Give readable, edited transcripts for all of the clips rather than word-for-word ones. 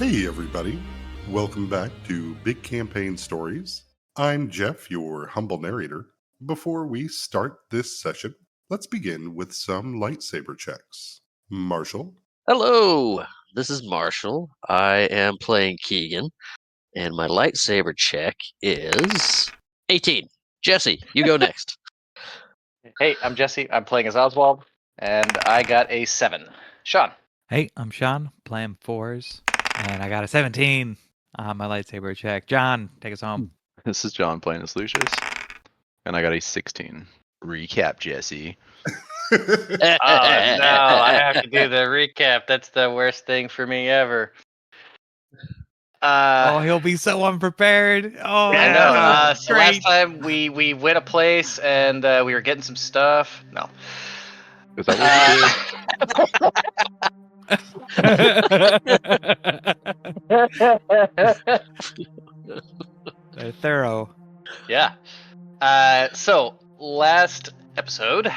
Hey everybody, welcome back to Big Campaign Stories. I'm Jeff, your humble narrator. Before we start this session, let's begin with some lightsaber checks. Marshall, Hello, this is Marshall. I am playing Keegan, and my lightsaber check is 18. Jesse, you go next. Hey, I'm Jesse. I'm playing as Oswald, and I got a 7. Sean. Hey, I'm Sean, playing fours, and I got a 17 on my lightsaber check. John, take us home. This is John playing as Lucius, and I got a 16. Recap, Jesse. Oh, no, I have to do the recap. That's the worst thing for me ever. He'll be so unprepared. Oh, I know. So great. last time we went a place and we were getting some stuff. No. Is that They're thorough. Yeah. So last episode,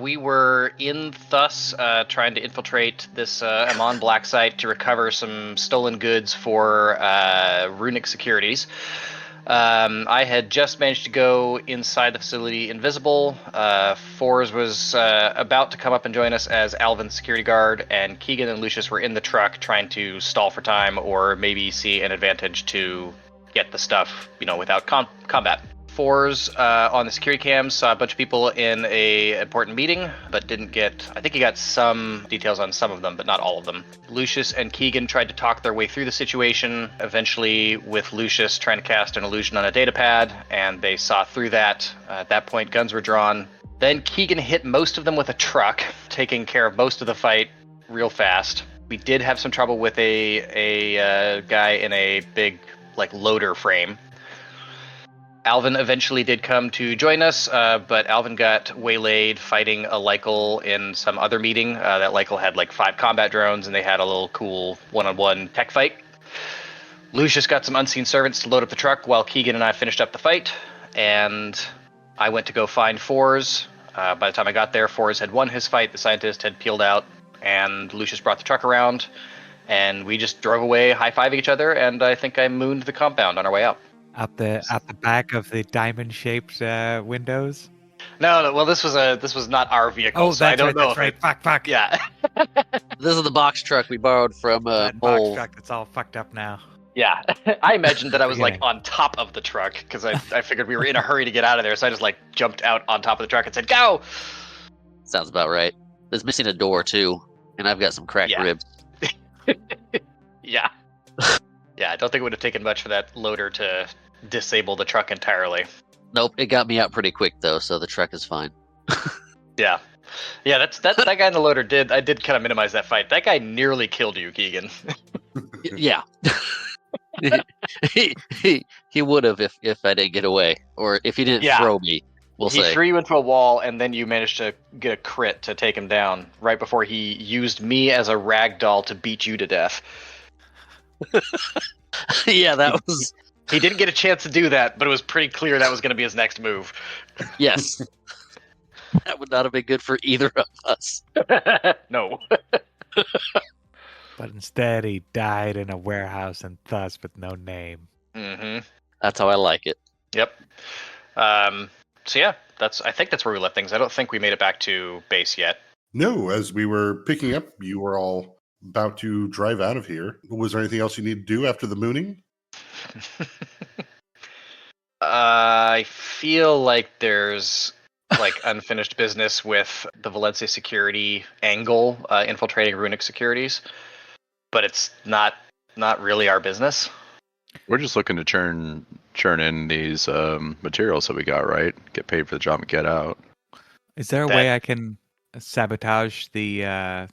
we were in Thus trying to infiltrate this Amon Black site to recover some stolen goods for runic securities. I had just managed to go inside the facility invisible. Fours was about to come up and join us as Alvin's security guard, and Keegan and Lucius were in the truck trying to stall for time or maybe see an advantage to get the stuff, without combat. Fours on the security cams saw a bunch of people in a important meeting, but didn't get, I think he got some details on some of them, but not all of them. Lucius and Keegan tried to talk their way through the situation, eventually with Lucius trying to cast an illusion on a data pad, and they saw through that. At that point, guns were drawn. Then Keegan hit most of them with a truck, taking care of most of the fight real fast. We did have some trouble with a guy in a big, loader frame. Alvin eventually did come to join us, but Alvin got waylaid fighting a Lycal in some other meeting. That Lycal had 5 combat drones, and they had a little cool one-on-one tech fight. Lucius got some unseen servants to load up the truck while Keegan and I finished up the fight, and I went to go find Fours. By the time I got there, Fours had won his fight, the scientist had peeled out, and Lucius brought the truck around, and we just drove away high-fiving each other, and I think I mooned the compound on our way out. At the back of the diamond-shaped windows. No. Well, this was not our vehicle. Oh, so I don't know. That's right. Fuck. Yeah. This is the box truck we borrowed from That Bull. box truck that's all fucked up now. Yeah. I imagined that I was Okay. on top of the truck because I figured we were in a hurry to get out of there. So I just jumped out on top of the truck and said, "Go!" Sounds about right. There's missing a door too, and I've got some cracked Yeah. ribs. Yeah. Yeah. I don't think it would have taken much for that loader to disable the truck entirely. Nope, it got me out pretty quick though, so the truck is fine. Yeah. Yeah. That guy in the loader did. I did kind of minimize that fight. That guy nearly killed you, Keegan. Yeah. he would have if I didn't get away, or if he didn't Yeah. throw me. We'll He say. threw you into a wall, and then you managed to get a crit to take him down right before he used me as a rag doll to beat you to death. Yeah, that was He didn't get a chance to do that, but it was pretty clear that was going to be his next move. yes. That would not have been good for either of us. No. But instead, he died in a warehouse and thus with no name. Mm-hmm. That's how I like it. Yep. So yeah, I think that's where we left things. I don't think we made it back to base yet. no, as we were picking up, you were all about to drive out of here. Was there anything else you need to do after the mooning? I feel like there's unfinished business with the Valencia security angle, infiltrating runic securities, but it's not really our business. We're just looking to churn in these materials that we got, right? Get paid for the job and get out. Is there a way I can sabotage the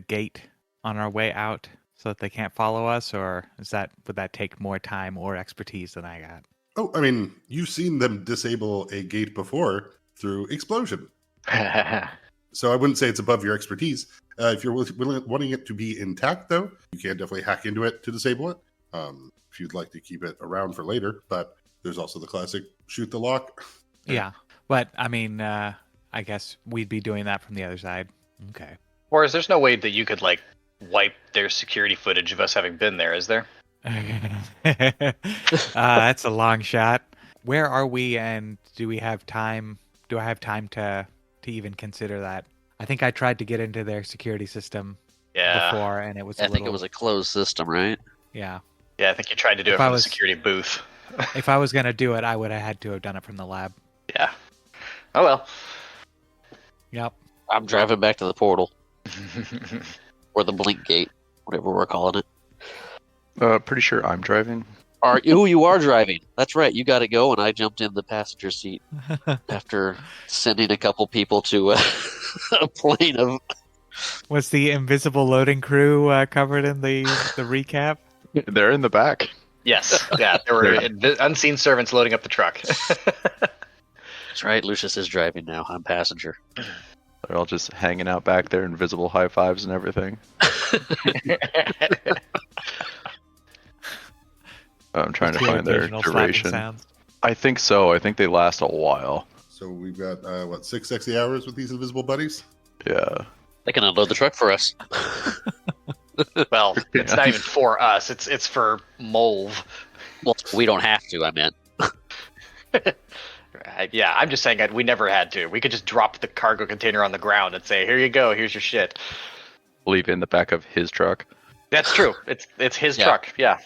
gate on our way out so that they can't follow us, or would that take more time or expertise than I got? Oh, I mean, you've seen them disable a gate before through explosion. So I wouldn't say it's above your expertise. If you're wanting it to be intact, though, you can definitely hack into it to disable it. If you'd like to keep it around for later, but there's also the classic shoot the lock. Yeah, but I mean, I guess we'd be doing that from the other side. Okay. Or is there's no way that you could wipe their security footage of us having been there, is there? That's a long shot. Where are we, and do we have time? Do I have time to even consider that? I think I tried to get into their security system before, and it was. I think it was a closed system, right? Yeah. Yeah, I think you tried to do it from the security booth. If I was gonna do it, I would have had to have done it from the lab. Yeah. Oh well. Yep. I'm driving back to the portal. Or the blink gate, whatever we're calling it. Pretty sure I'm driving. You are driving. That's right. You got to go, and I jumped in the passenger seat after sending a couple people to a plane of. Was the invisible loading crew covered in the recap? They're in the back. Yes. Yeah, there were unseen servants loading up the truck. That's right. Lucius is driving now. I'm passenger. They're all just hanging out back there, invisible high fives and everything. I'm trying to find their duration. I think so. I think they last a while. So we've got, 6 sexy hours with these invisible buddies? Yeah. They can unload the truck for us. Well, it's not even for us. It's for Molv. Well, we don't have to, I meant. Yeah, I'm just saying that we never had to. We could just drop the cargo container on the ground and say, "Here you go. Here's your shit." Leave it in the back of his truck. That's true. It's his truck. Yeah.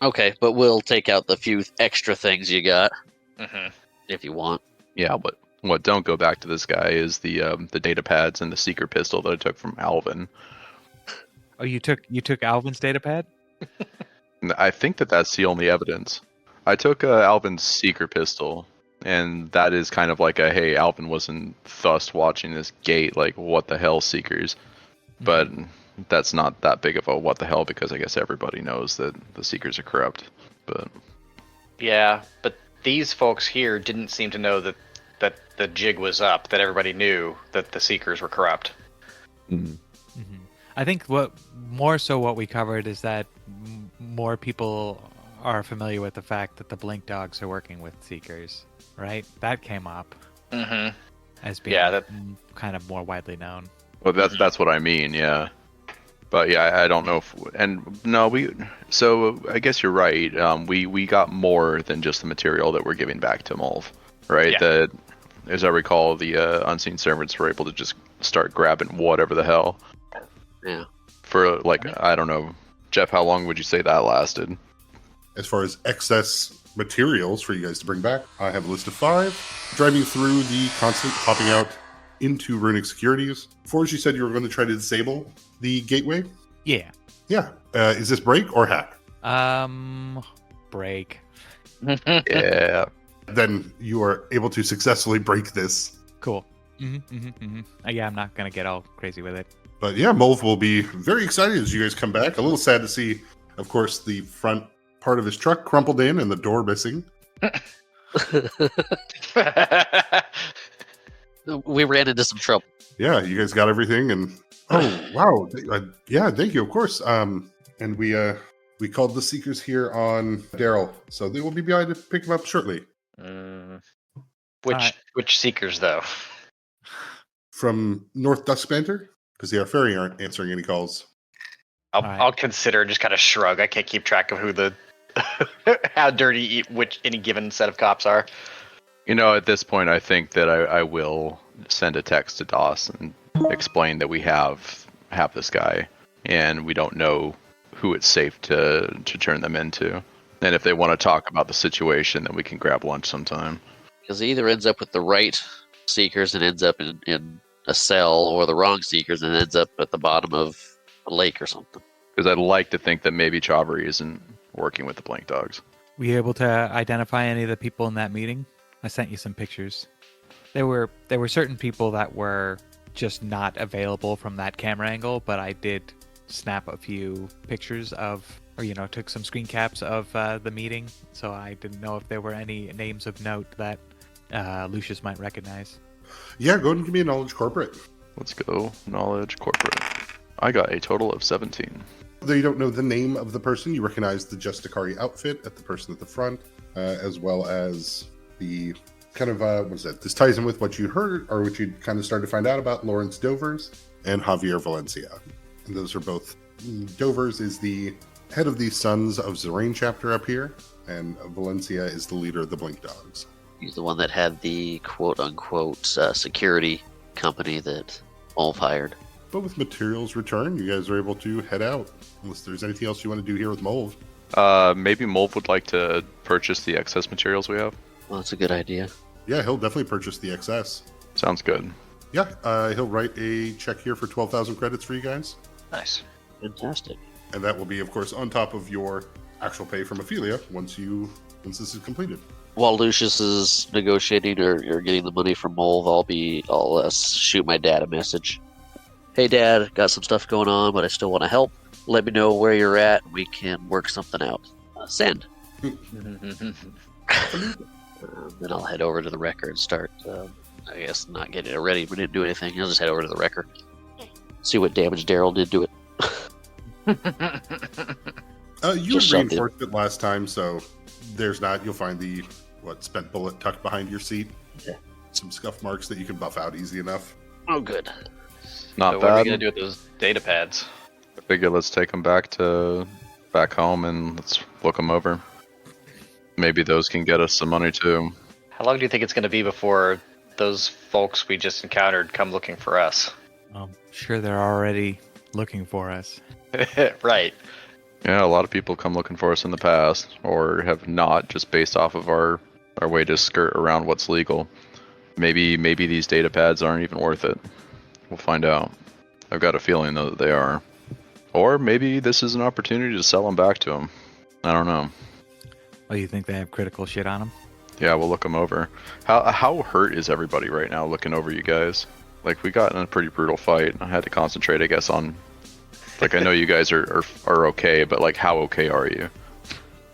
Okay, but we'll take out the few extra things you got, Mm-hmm. if you want. Yeah, but what don't go back to this guy is the data pads and the seeker pistol that I took from Alvin. Oh, you took Alvin's data pad? I think that's the only evidence. I took Alvin's seeker pistol, and that is kind of like a, hey, Alvin wasn't thus watching this gate, like, what the hell, seekers? But that's not that big of a what the hell, because I guess everybody knows that the seekers are corrupt. But Yeah, but these folks here didn't seem to know that the jig was up, that everybody knew that the Seekers were corrupt. I think what we covered is that more people are familiar with the fact that the Blink Dogs are working with Seekers, right? That came up as being kind of more widely known. Well, that's what I mean, yeah. But yeah, I don't know so I guess you're right. We got more than just the material that we're giving back to Molv, right? Yeah. That, as I recall, the unseen servants were able to just start grabbing whatever the hell. Yeah. For, like, I don't know. Jeff, how long would you say that lasted? As far as excess materials for you guys to bring back, I have a list of 5. Driving through the constant popping out into runic securities. Forge, you said you were going to try to disable the gateway? Yeah. Yeah. Is this break or hack? Break. Yeah. Then you are able to successfully break this. Cool. Yeah, I'm not gonna get all crazy with it. But yeah, Molv will be very excited as you guys come back. A little sad to see, of course, the front part of his truck crumpled in and the door missing. We ran into some trouble. Yeah, you guys got everything, and oh wow, yeah, thank you, of course. And we called the Seekers here on Daryl, so they will be by to pick him up shortly. Which Seekers though? From North Duskbanter, because the Arferi aren't answering any calls. I'll consider and just kind of shrug. I can't keep track of who the how dirty any given set of cops are. You know, at this point, I think that I will send a text to Doss and explain that we have this guy, and we don't know who it's safe to turn them into. And if they want to talk about the situation, then we can grab lunch sometime. Because he either ends up with the right Seekers and ends up in a cell, or the wrong Seekers and ends up at the bottom of a lake or something. Because I'd like to think that maybe Chavri isn't working with the Blink Dogs. Were you able to identify any of the people in that meeting? I sent you some pictures. There were certain people that were just not available from that camera angle, but I did snap a few pictures took some screen caps of the meeting, so I didn't know if there were any names of note that Lucius might recognize. Yeah, go ahead and give me a knowledge corporate. Let's go. Knowledge corporate. I got a total of 17. Though you don't know the name of the person, you recognize the Justicari outfit at the person at the front, as well as the kind of, this ties in with what you heard, or what you kind of started to find out about Lawrence Dovers and Javier Valencia. And those are both Dovers is the head of the Sons of Zerain chapter up here, and Valencia is the leader of the Blink Dogs. He's the one that had the quote-unquote security company that Mulv hired. But with materials returned, you guys are able to head out, unless there's anything else you want to do here with Mulv. Maybe Mulv would like to purchase the excess materials we have. Well, that's a good idea. Yeah, he'll definitely purchase the excess. Sounds good. Yeah, he'll write a check here for 12,000 credits for you guys. Nice. Fantastic. And that will be, of course, on top of your actual pay from Ophelia once this is completed. While Lucius is negotiating or getting the money from Mulv, I'll shoot my dad a message. Hey, Dad, got some stuff going on, but I still want to help. Let me know where you're at, and we can work something out. Send. Then I'll head over to the wrecker and start, I guess, not getting it ready. We didn't do anything. I'll just head over to the wrecker. See what damage Daryl did to it. You Just reinforced it last time, so there's not. You'll find the spent bullet tucked behind your seat. Yeah. Some scuff marks that you can buff out easy enough. Oh, good. Not So bad. what are we gonna do with those data pads? I figure let's take them back home and let's look them over. Maybe those can get us some money too. How long do you think it's gonna be before those folks we just encountered come looking for us? I'm sure they're already looking for us. Right. Yeah, a lot of people come looking for us in the past, or have not, just based off of our way to skirt around what's legal. Maybe these data pads aren't even worth it. We'll find out. I've got a feeling though that they are. Or maybe this is an opportunity to sell them back to them. I don't know. Oh, you think they have critical shit on them? Yeah, we'll look them over. How hurt is everybody right now looking over you guys? Like, we got in a pretty brutal fight. I had to concentrate, I guess, on... Like, I know you guys are okay, but, like, how okay are you?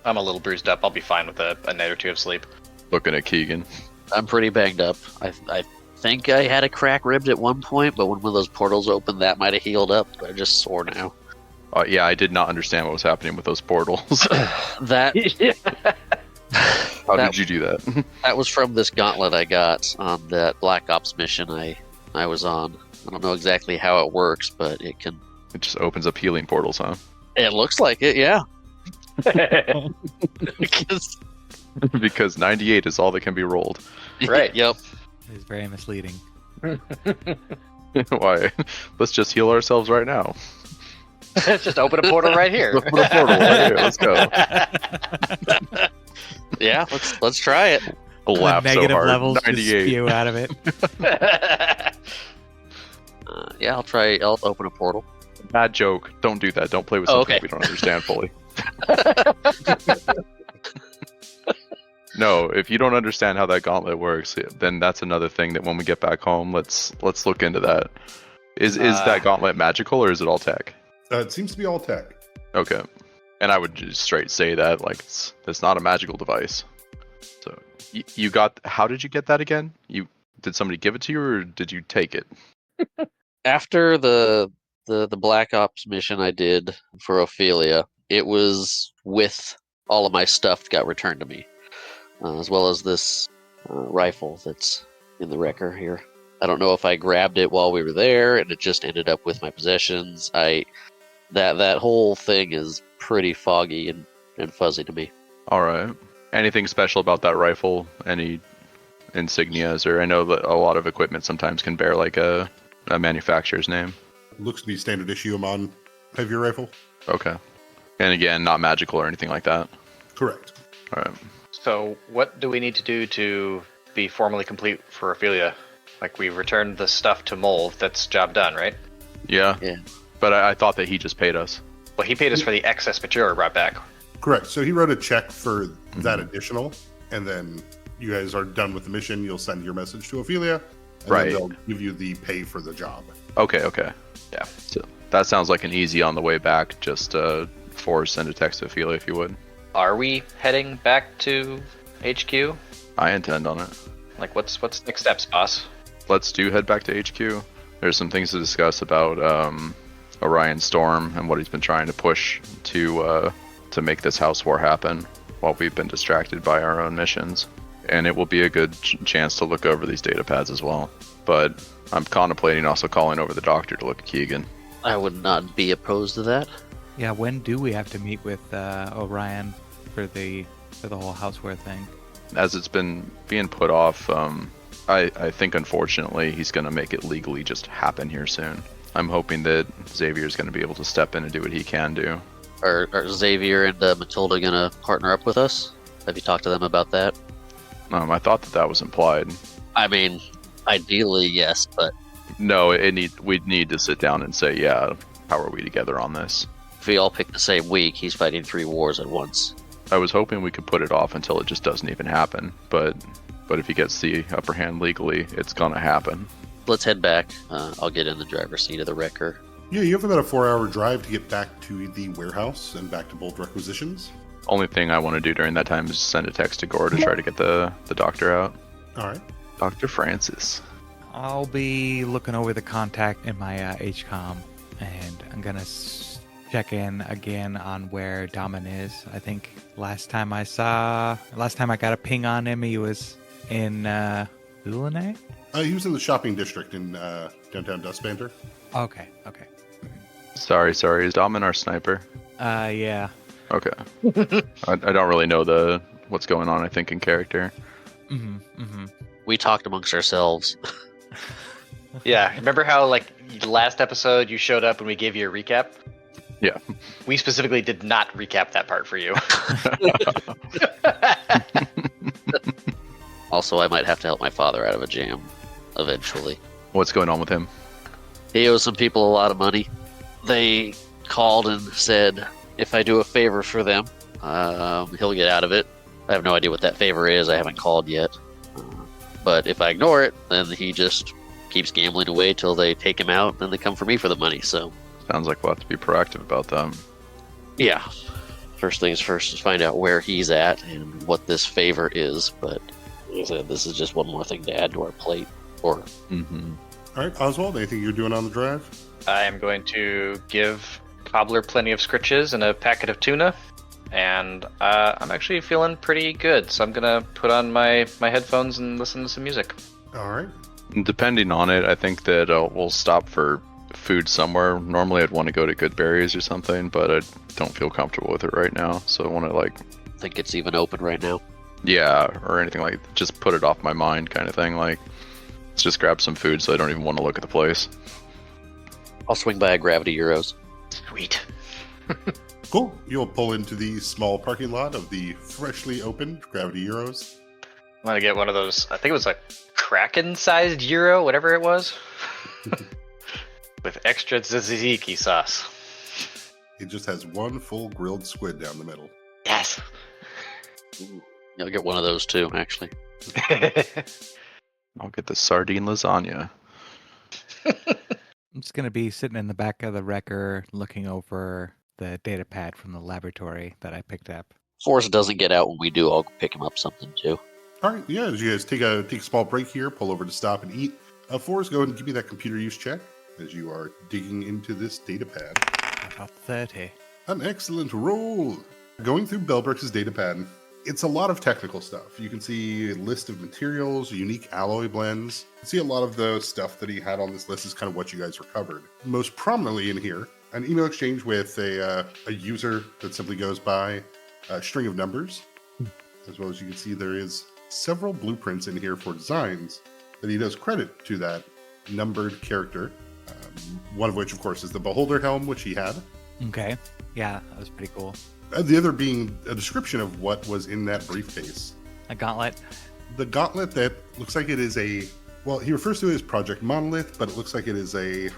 I'm a little bruised up. I'll be fine with a night or two of sleep. Looking at Keegan. I'm pretty banged up. I think I had a crack ribbed at one point, but when one of those portals opened, that might have healed up. But I'm just sore now. Yeah, I did not understand what was happening with those portals. That How did you do that? that was from this gauntlet I got on that Black Ops mission I was on. I don't know exactly how it works, but it can... It just opens up healing portals, huh? It looks like it, yeah. Because 98 is all that can be rolled. Right. Yep. It's very misleading. Why? Let's just heal ourselves right now. Just open a portal right here. Open a portal right here. Let's go. Yeah, let's try it. I'll laugh so Negative hard. levels just 98. spew out of it. Yeah, I'll open a portal. Bad joke. Don't do that. Don't play with Oh, something okay. we don't understand fully. No, if you don't understand how that gauntlet works, then that's another thing that when we get back home, let's look into that. Is that gauntlet magical or is it all tech? It seems to be all tech. Okay. And I would just straight say that, like, it's not a magical device. So you got... How did you get that again? Did somebody give it to you or did you take it? After the Black Ops mission I did for Ophelia, it was with all of my stuff got returned to me, as well as this rifle that's in the wrecker here. I don't know if I grabbed it while we were there and it just ended up with my possessions. That whole thing is pretty foggy and fuzzy to me. All right. Anything special about that rifle? Any insignias? Or I know that a lot of equipment sometimes can bear like a manufacturer's name. Looks to be standard issue Amon heavy rifle. Okay. And again, not magical or anything like that. Correct. All right. So, what do we need to do to be formally complete for Ophelia? Like, we returned the stuff to Mulv. That's job done, right? Yeah. Yeah. But I thought that he just paid us. Well, he paid us for the excess material we brought back. Correct. So he wrote a check for that additional, and then you guys are done with the mission. You'll send your message to Ophelia, and Right. then they'll give you the pay for the job. Okay. Yeah. So that sounds like an easy on the way back. Just send a text to Ophelia if you would. Are we heading back to HQ? I intend on it. Like, what's next steps, boss? Let's head back to HQ. There's some things to discuss about Orion Storm and what he's been trying to push to make this house war happen while we've been distracted by our own missions. And it will be a good chance to look over these data pads as well. But I'm contemplating also calling over the doctor to look at Keegan. I would not be opposed to that. Yeah, when do we have to meet with Orion for the whole houseware thing? As it's been being put off, I think unfortunately he's going to make it legally just happen here soon. I'm hoping that Xavier's going to be able to step in and do what he can do. Are Xavier and Matilda going to partner up with us? Have you talked to them about that? I thought that was implied. I mean, ideally, yes, but... No, we'd need to sit down and say, yeah, how are we together on this? If we all pick the same week, he's fighting 3 wars at once. I was hoping we could put it off until it just doesn't even happen, but if he gets the upper hand legally, it's gonna happen. Let's head back. I'll get in the driver's seat of the wrecker. Yeah, you have about a 4-hour drive to get back to the warehouse and back to Bold Requisitions. Only thing I want to do during that time is send a text to Gore to try to get the doctor out. All right. Dr. Francis. I'll be looking over the contact in my HCOM, and I'm gonna check in again on where Daman is. I think last time I got a ping on him, he was in Ulanay? He was in the shopping district in downtown Dustbanter. Okay. Sorry, is Daman our sniper? Yeah. Okay. I don't really know what's going on, I think, in character. We talked amongst ourselves. Yeah, remember how, like, last episode you showed up and we gave you a recap? Yeah. We specifically did not recap that part for you. Also, I might have to help my father out of a jam eventually. What's going on with him? He owes some people a lot of money. They called and said if I do a favor for them, he'll get out of it. I have no idea what that favor is. I haven't called yet. But if I ignore it, then he just keeps gambling away till they take him out, and then they come for me for the money. So Sounds like we'll have to be proactive about them. yeah, first things first is find out where he's at and what this favor is. But like I said, this is just one more thing to add to our plate. Or All right, Oswald, anything you're doing on the drive? I am going to give Cobbler plenty of scritches and a packet of tuna. And I'm actually feeling pretty good. So I'm going to put on my headphones and listen to some music. All right. Depending on it, I think that we'll stop for food somewhere. Normally I'd want to go to Good Berries or something, but I don't feel comfortable with it right now. So I want to think it's even open right now. yeah, or anything like just put it off my mind kind of thing. Like, let's just grab some food so I don't even want to look at the place. I'll swing by a Gravity Euros. Sweet. Cool. You'll pull into the small parking lot of the freshly opened Gravity Euros. I'm going to get one of those, I think it was a Kraken-sized Euro, whatever it was. With extra tzatziki sauce. It just has one full grilled squid down the middle. Yes. I'll get one of those too, actually. I'll get the sardine lasagna. I'm just going to be sitting in the back of the wrecker looking over the data pad from the laboratory that I picked up. Forrest doesn't get out when we do. I'll pick him up something too. All right, yeah, as you guys take a small break here, pull over to stop and eat. Forrest, go ahead and give me that computer use check as you are digging into this data pad. About 30. An excellent roll. Going through Bellbrooks' data pad, it's a lot of technical stuff. You can see a list of materials, unique alloy blends. You can see a lot of the stuff that he had on this list is kind of what you guys recovered. Most prominently in here, an email exchange with a user that simply goes by a string of numbers. As well as you can see, there is several blueprints in here for designs that he does credit to that numbered character. One of which, of course, is the Beholder helm, which he had. Okay. Yeah, that was pretty cool. The other being a description of what was in that briefcase. A gauntlet. The gauntlet that looks like it is he refers to it as Project Monolith, but it looks like it is a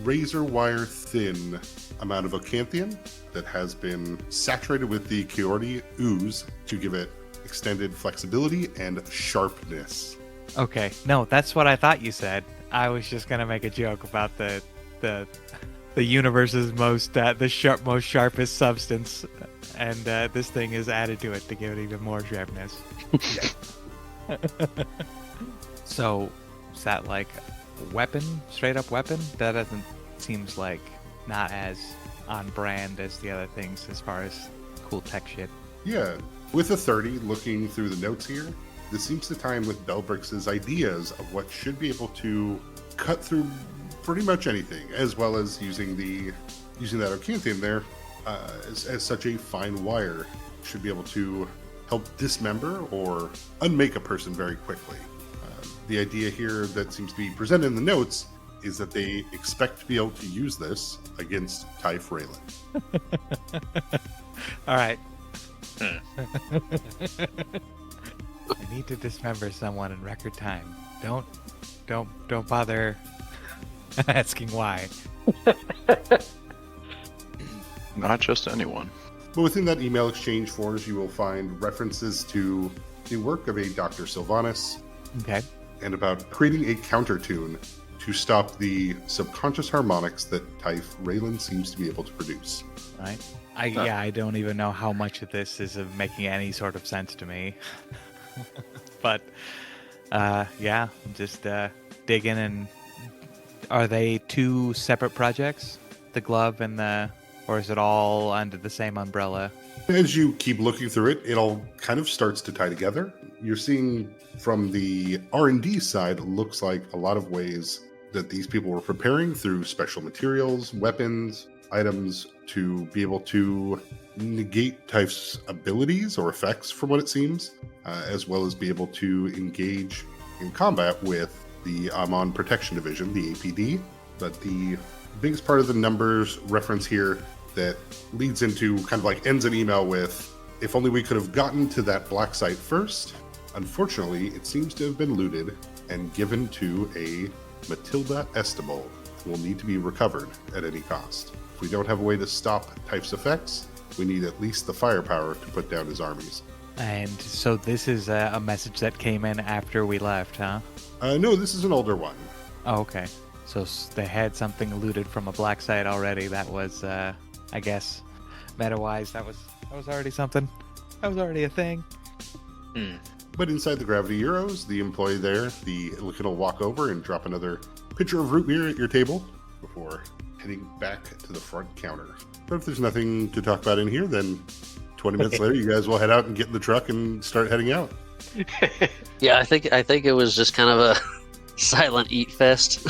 razor wire thin amount of Ocanthium that has been saturated with the Kiordi ooze to give it extended flexibility and sharpness. Okay. No, that's what I thought you said. I was just going to make a joke about the universe's most sharpest substance, and this thing is added to it to give it even more sharpness. So, is that like a weapon, straight up weapon? That seems like not as on brand as the other things as far as cool tech shit. Yeah, with a 30, looking through the notes here, this seems to tie in with Bellbrooks' ideas of what should be able to cut through pretty much anything, as well as using that ocanthium there as such a fine wire should be able to help dismember or unmake a person very quickly. The idea here that seems to be presented in the notes is that they expect to be able to use this against Typh Raylan. All right. I need to dismember someone in record time. Don't bother asking why. Not just anyone. But within that email exchange forms, you will find references to the work of a Dr. Sylvanas, Okay. and about creating a counter tune to stop the subconscious harmonics that Typh Raylan seems to be able to produce. All right. I don't even know how much of this is making any sort of sense to me. But yeah, just dig in. And are they two separate projects, the glove and or is it all under the same umbrella? As you keep looking through it, it all kind of starts to tie together. You're seeing from the R&D side, it looks like a lot of ways that these people were preparing through special materials, weapons, items to be able to negate Typh's abilities or effects, from what it seems, as well as be able to engage in combat with the Amon Protection Division, the APD. But the biggest part of the numbers reference here that leads into kind of like ends an email with, if only we could have gotten to that black site first. Unfortunately, it seems to have been looted and given to a Matilda Estable, who will need to be recovered at any cost. If we don't have a way to stop Typh's effects, we need at least the firepower to put down his armies. And so this is a message that came in after we left, huh? No, this is an older one. Oh, okay. So they had something looted from a black site already. That was, I guess, meta-wise, that was already something. That was already a thing. But inside the Gravity Euros, the employee there, will walk over and drop another pitcher of root beer at your table before heading back to the front counter. But if there's nothing to talk about in here, then 20 minutes later, you guys will head out and get in the truck and start heading out. Yeah, I think it was just kind of a silent eat fest.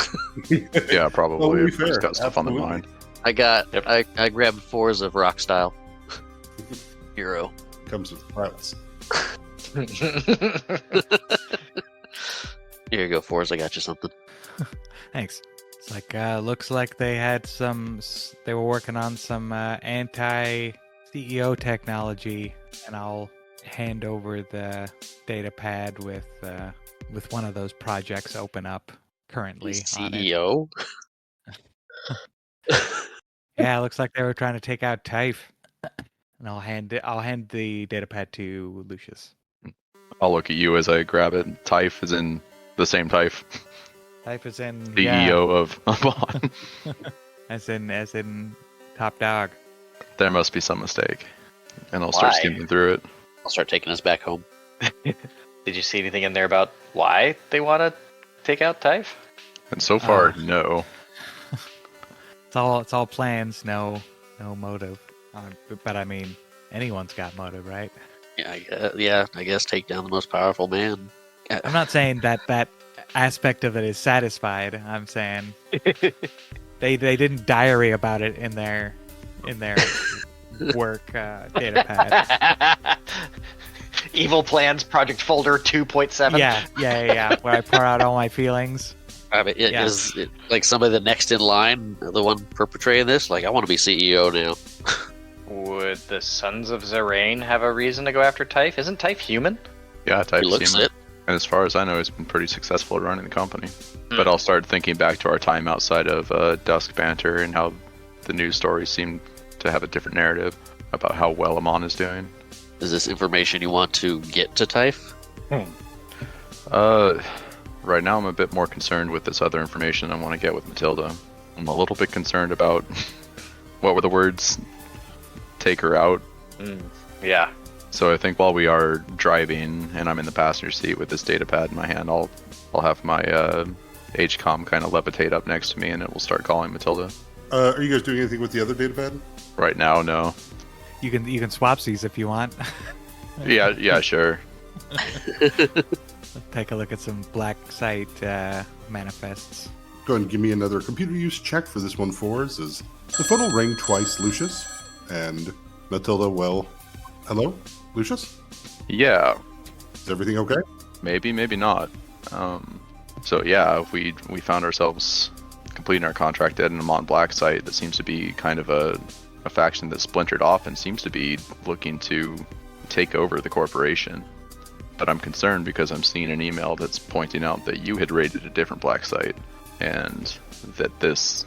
Yeah, probably. Totally Everybody's fair. got stuff on the Absolutely. mind. I grabbed 4s of rock style hero. Comes with sprouts. Here you go, 4s. I got you something. Thanks. It's like, looks like they had they were working on some anti-CEO technology, and I'll hand over the data pad with one of those projects open up currently on it. CEO. Yeah, it looks like they were trying to take out Typh. And I'll hand the data pad to Lucius. I'll look at you as I grab it. Typh is in the same Typh. Typh is in CEO of Amon. as in top dog. There must be some mistake. And I'll start Why? skimming through it. I'll start taking us back home. Did you see anything in there about why they want to take out Typh? And so far, no. It's all plans, no motive. But I mean, anyone's got motive, right? Yeah, I guess take down the most powerful man. I'm not saying that aspect of it is satisfied. I'm saying they didn't diary about it in their work data pad. Evil Plans Project Folder 2.7. Yeah. Where I pour out all my feelings. I mean, Yeah. is it like somebody the next in line, the one perpetrating this? Like, I want to be CEO now. Would the Sons of Zerain have a reason to go after Typh? Isn't Typh human? Yeah, He Typh's looks human. it. And as far as I know, he's been pretty successful at running the company. But I'll start thinking back to our time outside of Dusk Banter and how the news stories seem to have a different narrative about how well Amon is doing. Is this information you want to get to Typh? Right now I'm a bit more concerned with this other information I want to get with Matilda. I'm a little bit concerned about what were the words? Take her out. Yeah. So I think while we are driving and I'm in the passenger seat with this data pad in my hand, I'll have my HCOM kind of levitate up next to me and it will start calling Matilda. Are you guys doing anything with the other data pad? Right now, no. You can swap these if you want. Yeah, sure. Take a look at some black site manifests. Go ahead and give me another computer use check for this one, Fours. As the phone will ring twice, Lucius. And Matilda will... Hello, Lucius? Yeah, Is everything okay? maybe, maybe not. So yeah, we found ourselves completing our contract at an Amon Black site that seems to be kind of a faction that splintered off and seems to be looking to take over the corporation. But I'm concerned because I'm seeing an email that's pointing out that you had raided a different Black site, and that this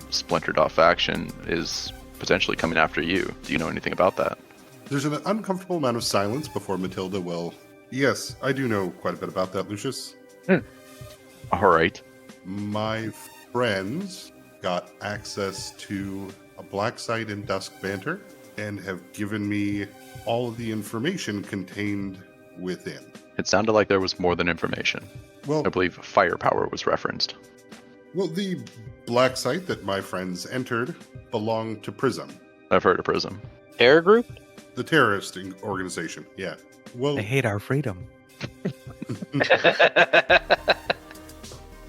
splintered off faction is potentially coming after you. Do you know anything about that? There's an uncomfortable amount of silence before Matilda will... Yes, I do know quite a bit about that, Lucius. All right. My friends got access to a black site in Dusk Banter and have given me all of the information contained within. It sounded like there was more than information. Well, I believe firepower was referenced. well, the black site that my friends entered belonged to Prism, I've heard of Prism. Terror group? the terrorist organization. Yeah. Well, They hate our freedom.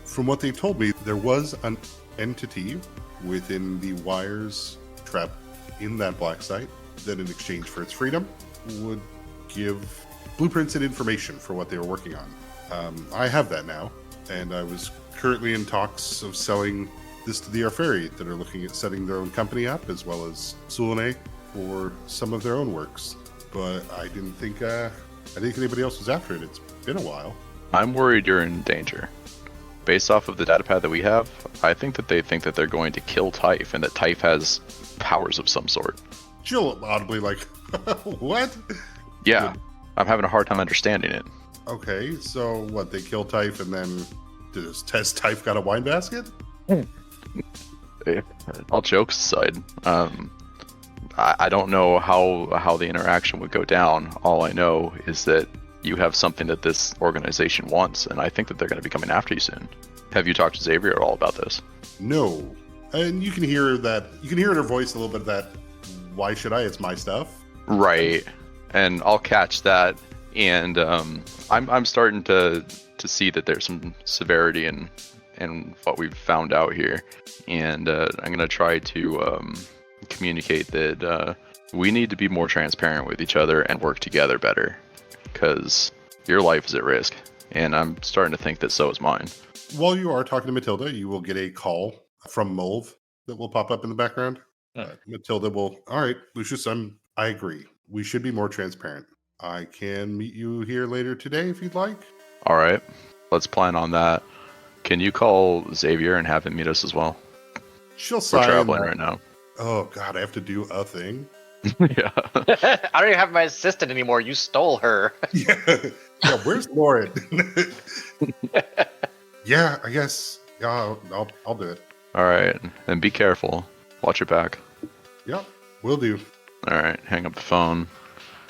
from what they told me, there was an entity within the wires trapped in that black site that, in exchange for its freedom, would give blueprints and information for what they were working on. I have that now, and I was currently in talks of selling this to the Arferi that are looking at setting their own company up, as well as Sulane for some of their own works. But I didn't think anybody else was after it. It's been a while. I'm worried you're in danger. Based off of the datapad that we have, I think that they think that they're going to kill Typh, and that Typh has powers of some sort. Jill audibly like, what? Yeah, I'm having a hard time understanding it. Okay, so what, they kill Typh and then has Typh got a wine basket? All jokes aside, I don't know how the interaction would go down. All I know is that you have something that this organization wants, and I think that they're going to be coming after you soon. Have you talked to Xavier at all about this? No. And you can hear that, you can hear in her voice a little bit of that, why should I? It's my stuff. Right, and I'll catch that, and I'm starting to see that there's some severity in what we've found out here, and I'm going to try to communicate that we need to be more transparent with each other and work together better, because your life is at risk, and I'm starting to think that so is mine. While you are talking to Matilda, you will get a call from Mulv that will pop up in the background. Matilda will, all right, Lucius, I agree. We should be more transparent. I can meet you here later today if you'd like. All right, let's plan on that. Can you call Xavier and have him meet us as well? She'll We're sign. traveling right now. Oh, God, I have to do a thing. Yeah. I don't even have my assistant anymore. You stole her. Yeah, yeah. Where's Lauren? Yeah, I guess. Yeah, I'll do it. All right, and be careful. Watch your back. Yep, will do. All right, hang up the phone.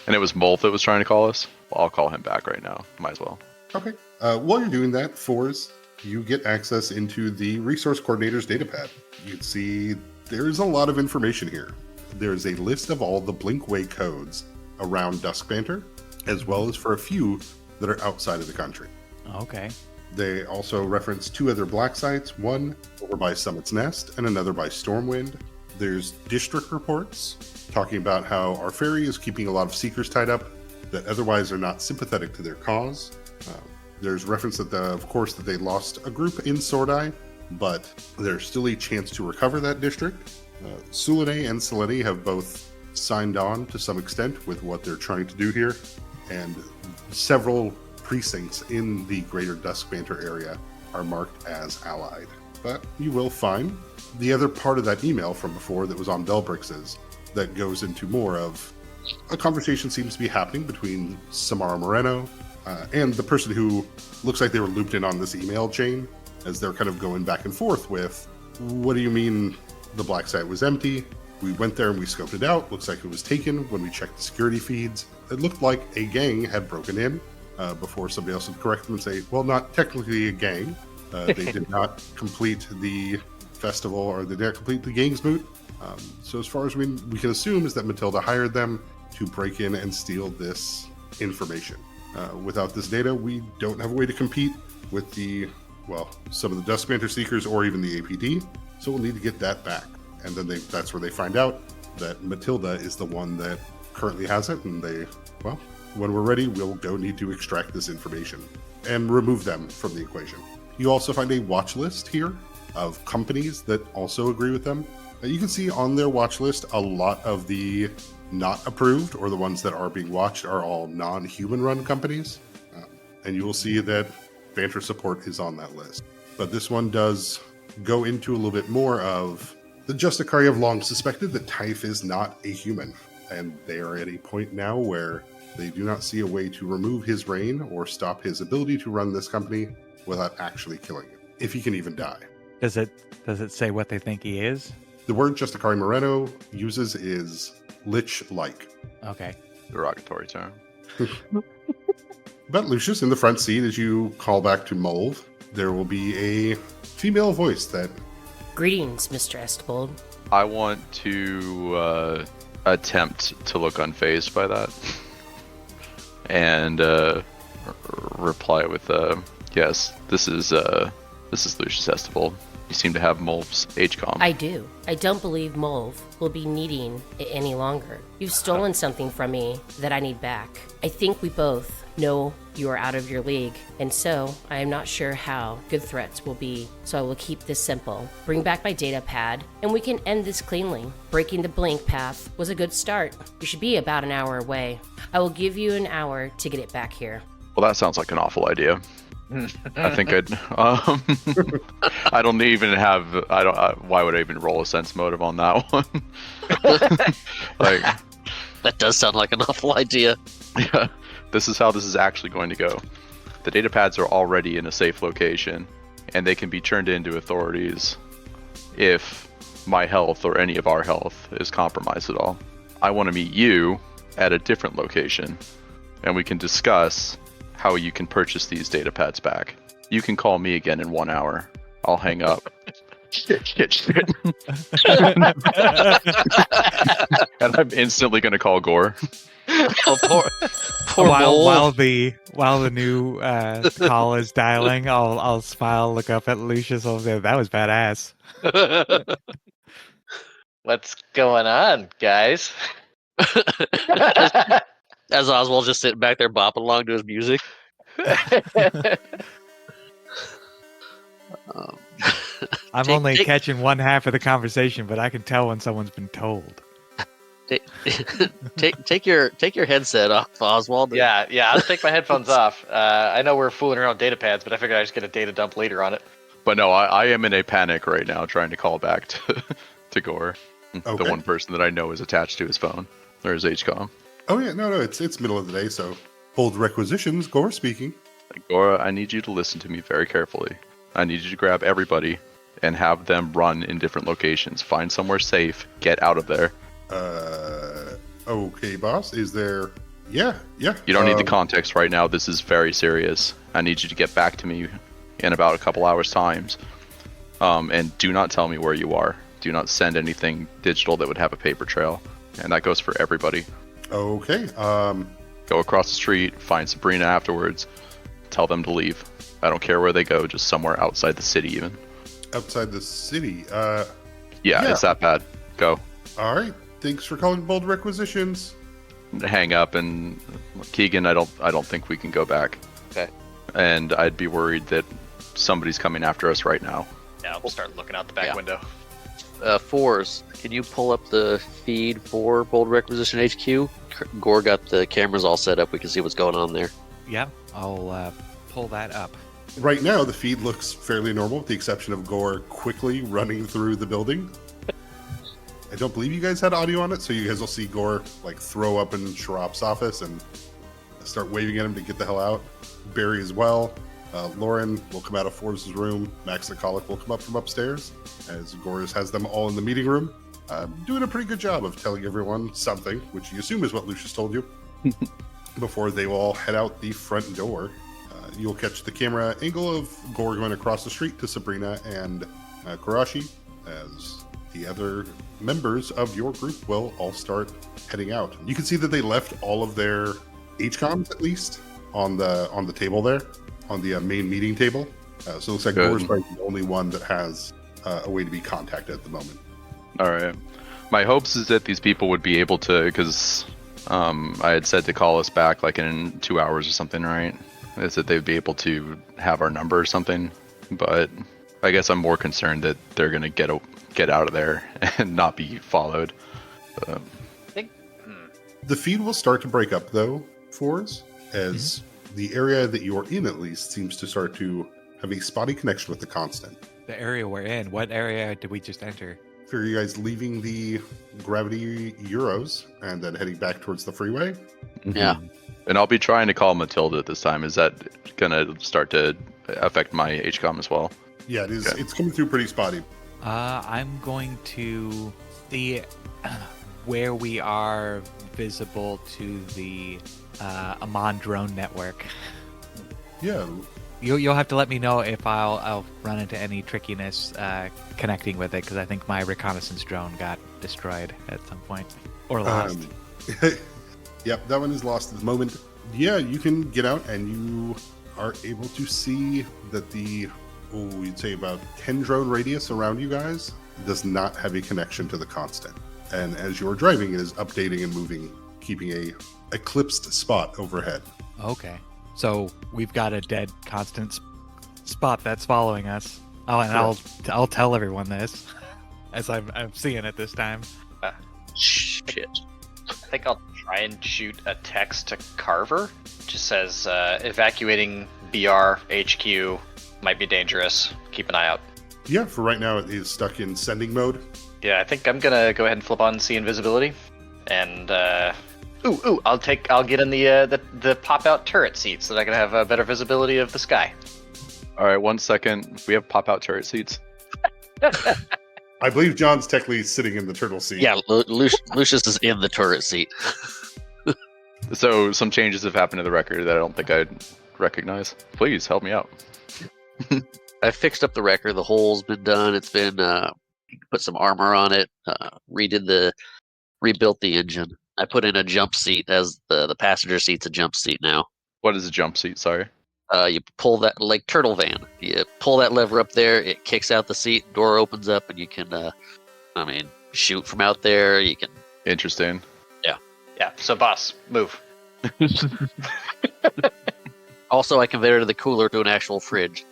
And it was Molt that was trying to call us? Well, I'll call him back right now. Might as well. Okay. While you're doing that, Fours, you get access into the resource coordinator's datapad. You can see there's a lot of information here. There's a list of all the Blinkway codes around Dusk Banter, as well as for a few that are outside of the country. Okay. They also reference 2 other black sites, one over by Summit's Nest and another by Stormwind. There's district reports talking about how our ferry is keeping a lot of seekers tied up that otherwise are not sympathetic to their cause. There's reference that, of course, that they lost a group in Sordai, but there's still a chance to recover that district. Sulane and Selene have both signed on to some extent with what they're trying to do here, and several precincts in the greater Dusk Banter area are marked as allied. But you will find the other part of that email from before that was on Belbrix's that goes into more of a conversation seems to be happening between Samara Moreno and the person who looks like they were looped in on this email chain, as they're kind of going back and forth with, what do you mean the black site was empty? We went there and we scoped it out. Looks like it was taken. When we checked the security feeds, it looked like a gang had broken in before somebody else would correct them and say, well, not technically a gang. They did not complete the festival, or they didn't complete the gang's moot. So as far as we can assume is that Matilda hired them to break in and steal this information. Without this data, we don't have a way to compete with the well, some of the Dusk Banter Seekers or even the APD. So we'll need to get that back. And then that's where they find out that Matilda is the one that currently has it. And they, well, when we're ready, we'll go need to extract this information and remove them from the equation. You also find a watch list here of companies that also agree with them. You can see on their watch list a lot of the not approved or the ones that are being watched are all non-human run companies. And you will see that Banter Support is on that list. But this one does go into a little bit more of the Justicari have long suspected that Typh is not a human. And they are at a point now where they do not see a way to remove his reign or stop his ability to run this company without actually killing him, if he can even die. Does it say what they think he is? The word Justicari Moreno uses is lich-like. Okay. Derogatory term. But Lucius, in the front seat, as you call back to Mulv, there will be a female voice that... Greetings, Mr. Estebold. I want to attempt to look unfazed by that. And reply with, yes, this is Lucius Estebold. You seem to have Mulv's HCOM. I do. I don't believe Mulv will be needing it any longer. You've stolen something from me that I need back. I think we both know you are out of your league, and so I am not sure how good threats will be, so I will keep this simple. Bring back my data pad, and we can end this cleanly. Breaking the blink path was a good start. You should be about an hour away. I will give you an hour to get it back here. Well, that sounds like an awful idea. I think I'd. I don't even have. Why would I even roll a sense motive on that one? Like, That does sound like an awful idea. yeah, this is how this is actually going to go. The data pads are already in a safe location, and they can be turned into authorities if my health or any of our health is compromised at all. I want to meet you at a different location, and we can discuss how you can purchase these data pads back. You can call me again in 1 hour. I'll hang up. Shit. And I'm instantly going to call Gore. Oh, poor Mole. while the new call is dialing, I'll smile, look up at Lucius, I'll say, that was badass. What's going on, guys? As Oswald just sitting back there bopping along to his music. I'm only catching one half of the conversation, but I can tell when someone's been told. Take your headset off, Oswald. Yeah, I'll take my headphones off. I know we're fooling around with data pads, but I figured I'd just get a data dump later on it. But no, I am in a panic right now trying to call back to Gore. Okay. The one person that I know is attached to his phone, or his HCOM. Oh yeah, no, it's middle of the day, so hold requisitions. Gore speaking. Gore, I need you to listen to me very carefully. I need you to grab everybody and have them run in different locations. Find somewhere safe. Get out of there. Okay, boss. Is there... Yeah. You don't need the context right now. This is very serious. I need you to get back to me in about a couple hours' times. And do not tell me where you are. Do not send anything digital that would have a paper trail. And that goes for everybody. Okay. Go across the street, find Sabrina afterwards, tell them to leave. I don't care where they go, just somewhere outside the city even. Outside the city. Yeah, it's that bad. Go. All right. Thanks for calling bold requisitions. Hang up, and Keegan, I don't think we can go back. Okay. And I'd be worried that somebody's coming after us right now. Yeah, we'll start looking out the back window. Fours, can you pull up the feed for Bold Requisition HQ? Gore got the cameras all set up. We can see what's going on there. Yeah, I'll pull that up. Right now, the feed looks fairly normal, with the exception of Gore quickly running through the building. I don't believe you guys had audio on it, so you guys will see Gore like throw up in Sharap's office and start waving at him to get the hell out. Barry as well. Lauren will come out of Forbes' room. Max the Colic will come up from upstairs, as Gore has them all in the meeting room, doing a pretty good job of telling everyone something, which you assume is what Lucius told you, before they will all head out the front door. You'll catch the camera angle of Gore going across the street to Sabrina and Karashi, as the other members of your group will all start heading out. You can see that they left all of their HCOMs, at least, on the table there, on the main meeting table. So it looks like Good. Gore's probably the only one that has a way to be contacted at the moment. All right. My hopes is that these people would be able to, because I had said to call us back like in 2 hours or something, right? Is that they'd be able to have our number or something. But I guess I'm more concerned that they're going to get out of there and not be followed. The feed will start to break up, though, Fours, as the area that you're in, at least, seems to start to have a spotty connection with the constant. The area we're in. What area did we just enter? For you guys leaving the Gravity Euros and then heading back towards the freeway. Yeah. And I'll be trying to call Matilda this time. Is that going to start to affect my HCOM as well? Yeah, it is. Okay. It's coming through pretty spotty. I'm going to see where we are visible to the Amon drone network. Yeah. You'll have to let me know if I'll run into any trickiness connecting with it, because I think my reconnaissance drone got destroyed at some point or lost. Yep, that one is lost at the moment. Yeah, you can get out and you are able to see that we'd say about 10 drone radius around you guys does not have a connection to the constant. And as you're driving, it is updating and moving, keeping a eclipsed spot overhead. Okay, so we've got a dead constant spot that's following us. Oh, and I'll tell everyone this as I'm seeing it this time. Shit. I think I'll try and shoot a text to Carver. It just says, evacuating BR HQ might be dangerous. Keep an eye out. Yeah, for right now, it is stuck in sending mode. Yeah, I think I'm gonna go ahead and flip on see invisibility, and I'll get in the pop out turret seat so that I can have a better visibility of the sky. All right, 1 second. We have pop-out turret seats. I believe John's technically sitting in the turtle seat. Yeah, Lucius is in the turret seat. So some changes have happened to the record that I don't think I'd recognize. Please help me out. I fixed up the wrecker. The hole's been done. It's been put some armor on it. Rebuilt the engine. I put in a jump seat as the passenger seat's a jump seat now. What is a jump seat? Sorry. You pull that, like turtle van. You pull that lever up there. It kicks out the seat. Door opens up, and you can, shoot from out there. You can. Interesting. Yeah. So, boss, move. Also, I converted the cooler to an actual fridge.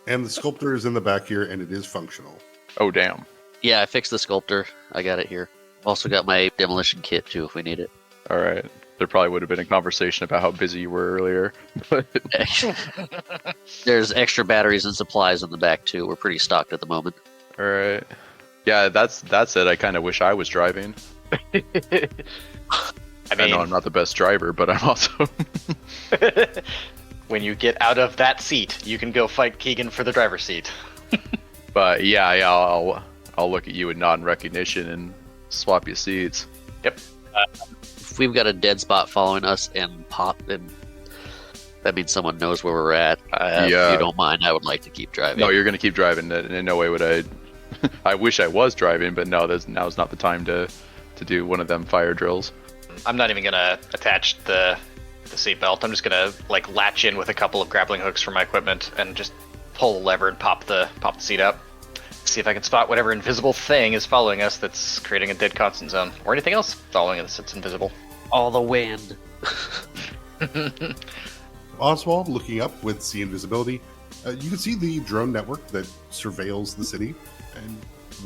And the sculptor is in the back here, and it is functional. Oh, damn. Yeah, I fixed the sculptor. I got it here. Also got my demolition kit too, if we need it. All right. There probably would have been a conversation about how busy you were earlier. There's extra batteries and supplies in the back too. We're pretty stocked at the moment. All right. Yeah, that's it. I kind of wish I was driving. I know I'm not the best driver, but I'm also... When you get out of that seat, you can go fight Keegan for the driver's seat. But yeah, I'll look at you and nod in recognition and swap you seats. Yep. If we've got a dead spot following us and pop, and that means someone knows where we're at. If you don't mind, I would like to keep driving. No, you're going to keep driving. In no way would I... I wish I was driving, but no, now's not the time to do one of them fire drills. I'm not even going to attach the seatbelt. I'm just going to latch in with a couple of grappling hooks from my equipment and just pull the lever and pop the seat up. See if I can spot whatever invisible thing is following us that's creating a dead constant zone, or anything else following us that's invisible. All the wind. Oswald, looking up with sea invisibility, you can see the drone network that surveils the city, and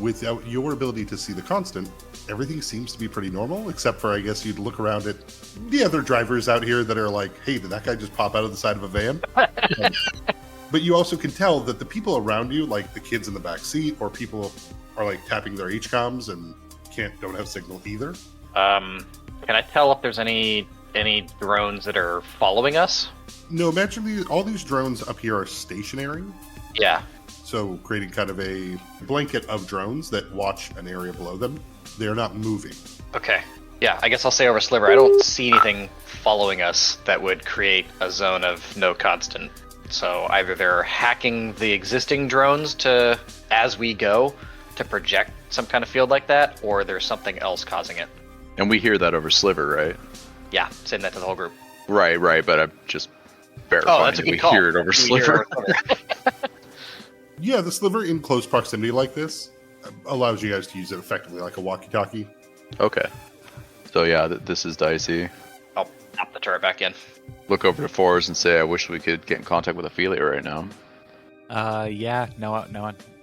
without your ability to see the constant, everything seems to be pretty normal, except for, I guess, you'd look around at the other drivers out here that are like, hey, did that guy just pop out of the side of a van? But you also can tell that the people around you, like the kids in the back seat, or people are like tapping their HCOMs and don't have signal either. Can I tell if there's any drones that are following us? No, magically, all these drones up here are stationary. Yeah. So creating kind of a blanket of drones that watch an area below them. They're not moving. Okay. Yeah, I guess I'll say over Sliver, I don't see anything following us that would create a zone of no constant. So either they're hacking the existing drones as we go, to project some kind of field like that, or there's something else causing it. And we hear that over Sliver, right? Yeah, saying that to the whole group. Right, but I'm just verifying that's a that good we call. hear it over We hear Sliver. it over Sliver. Yeah, the sliver in close proximity like this allows you guys to use it effectively like a walkie-talkie. Okay. So yeah, this is dicey. I'll pop the turret back in. Look over to Forrest and say, I wish we could get in contact with Ophelia right now. Yeah, no,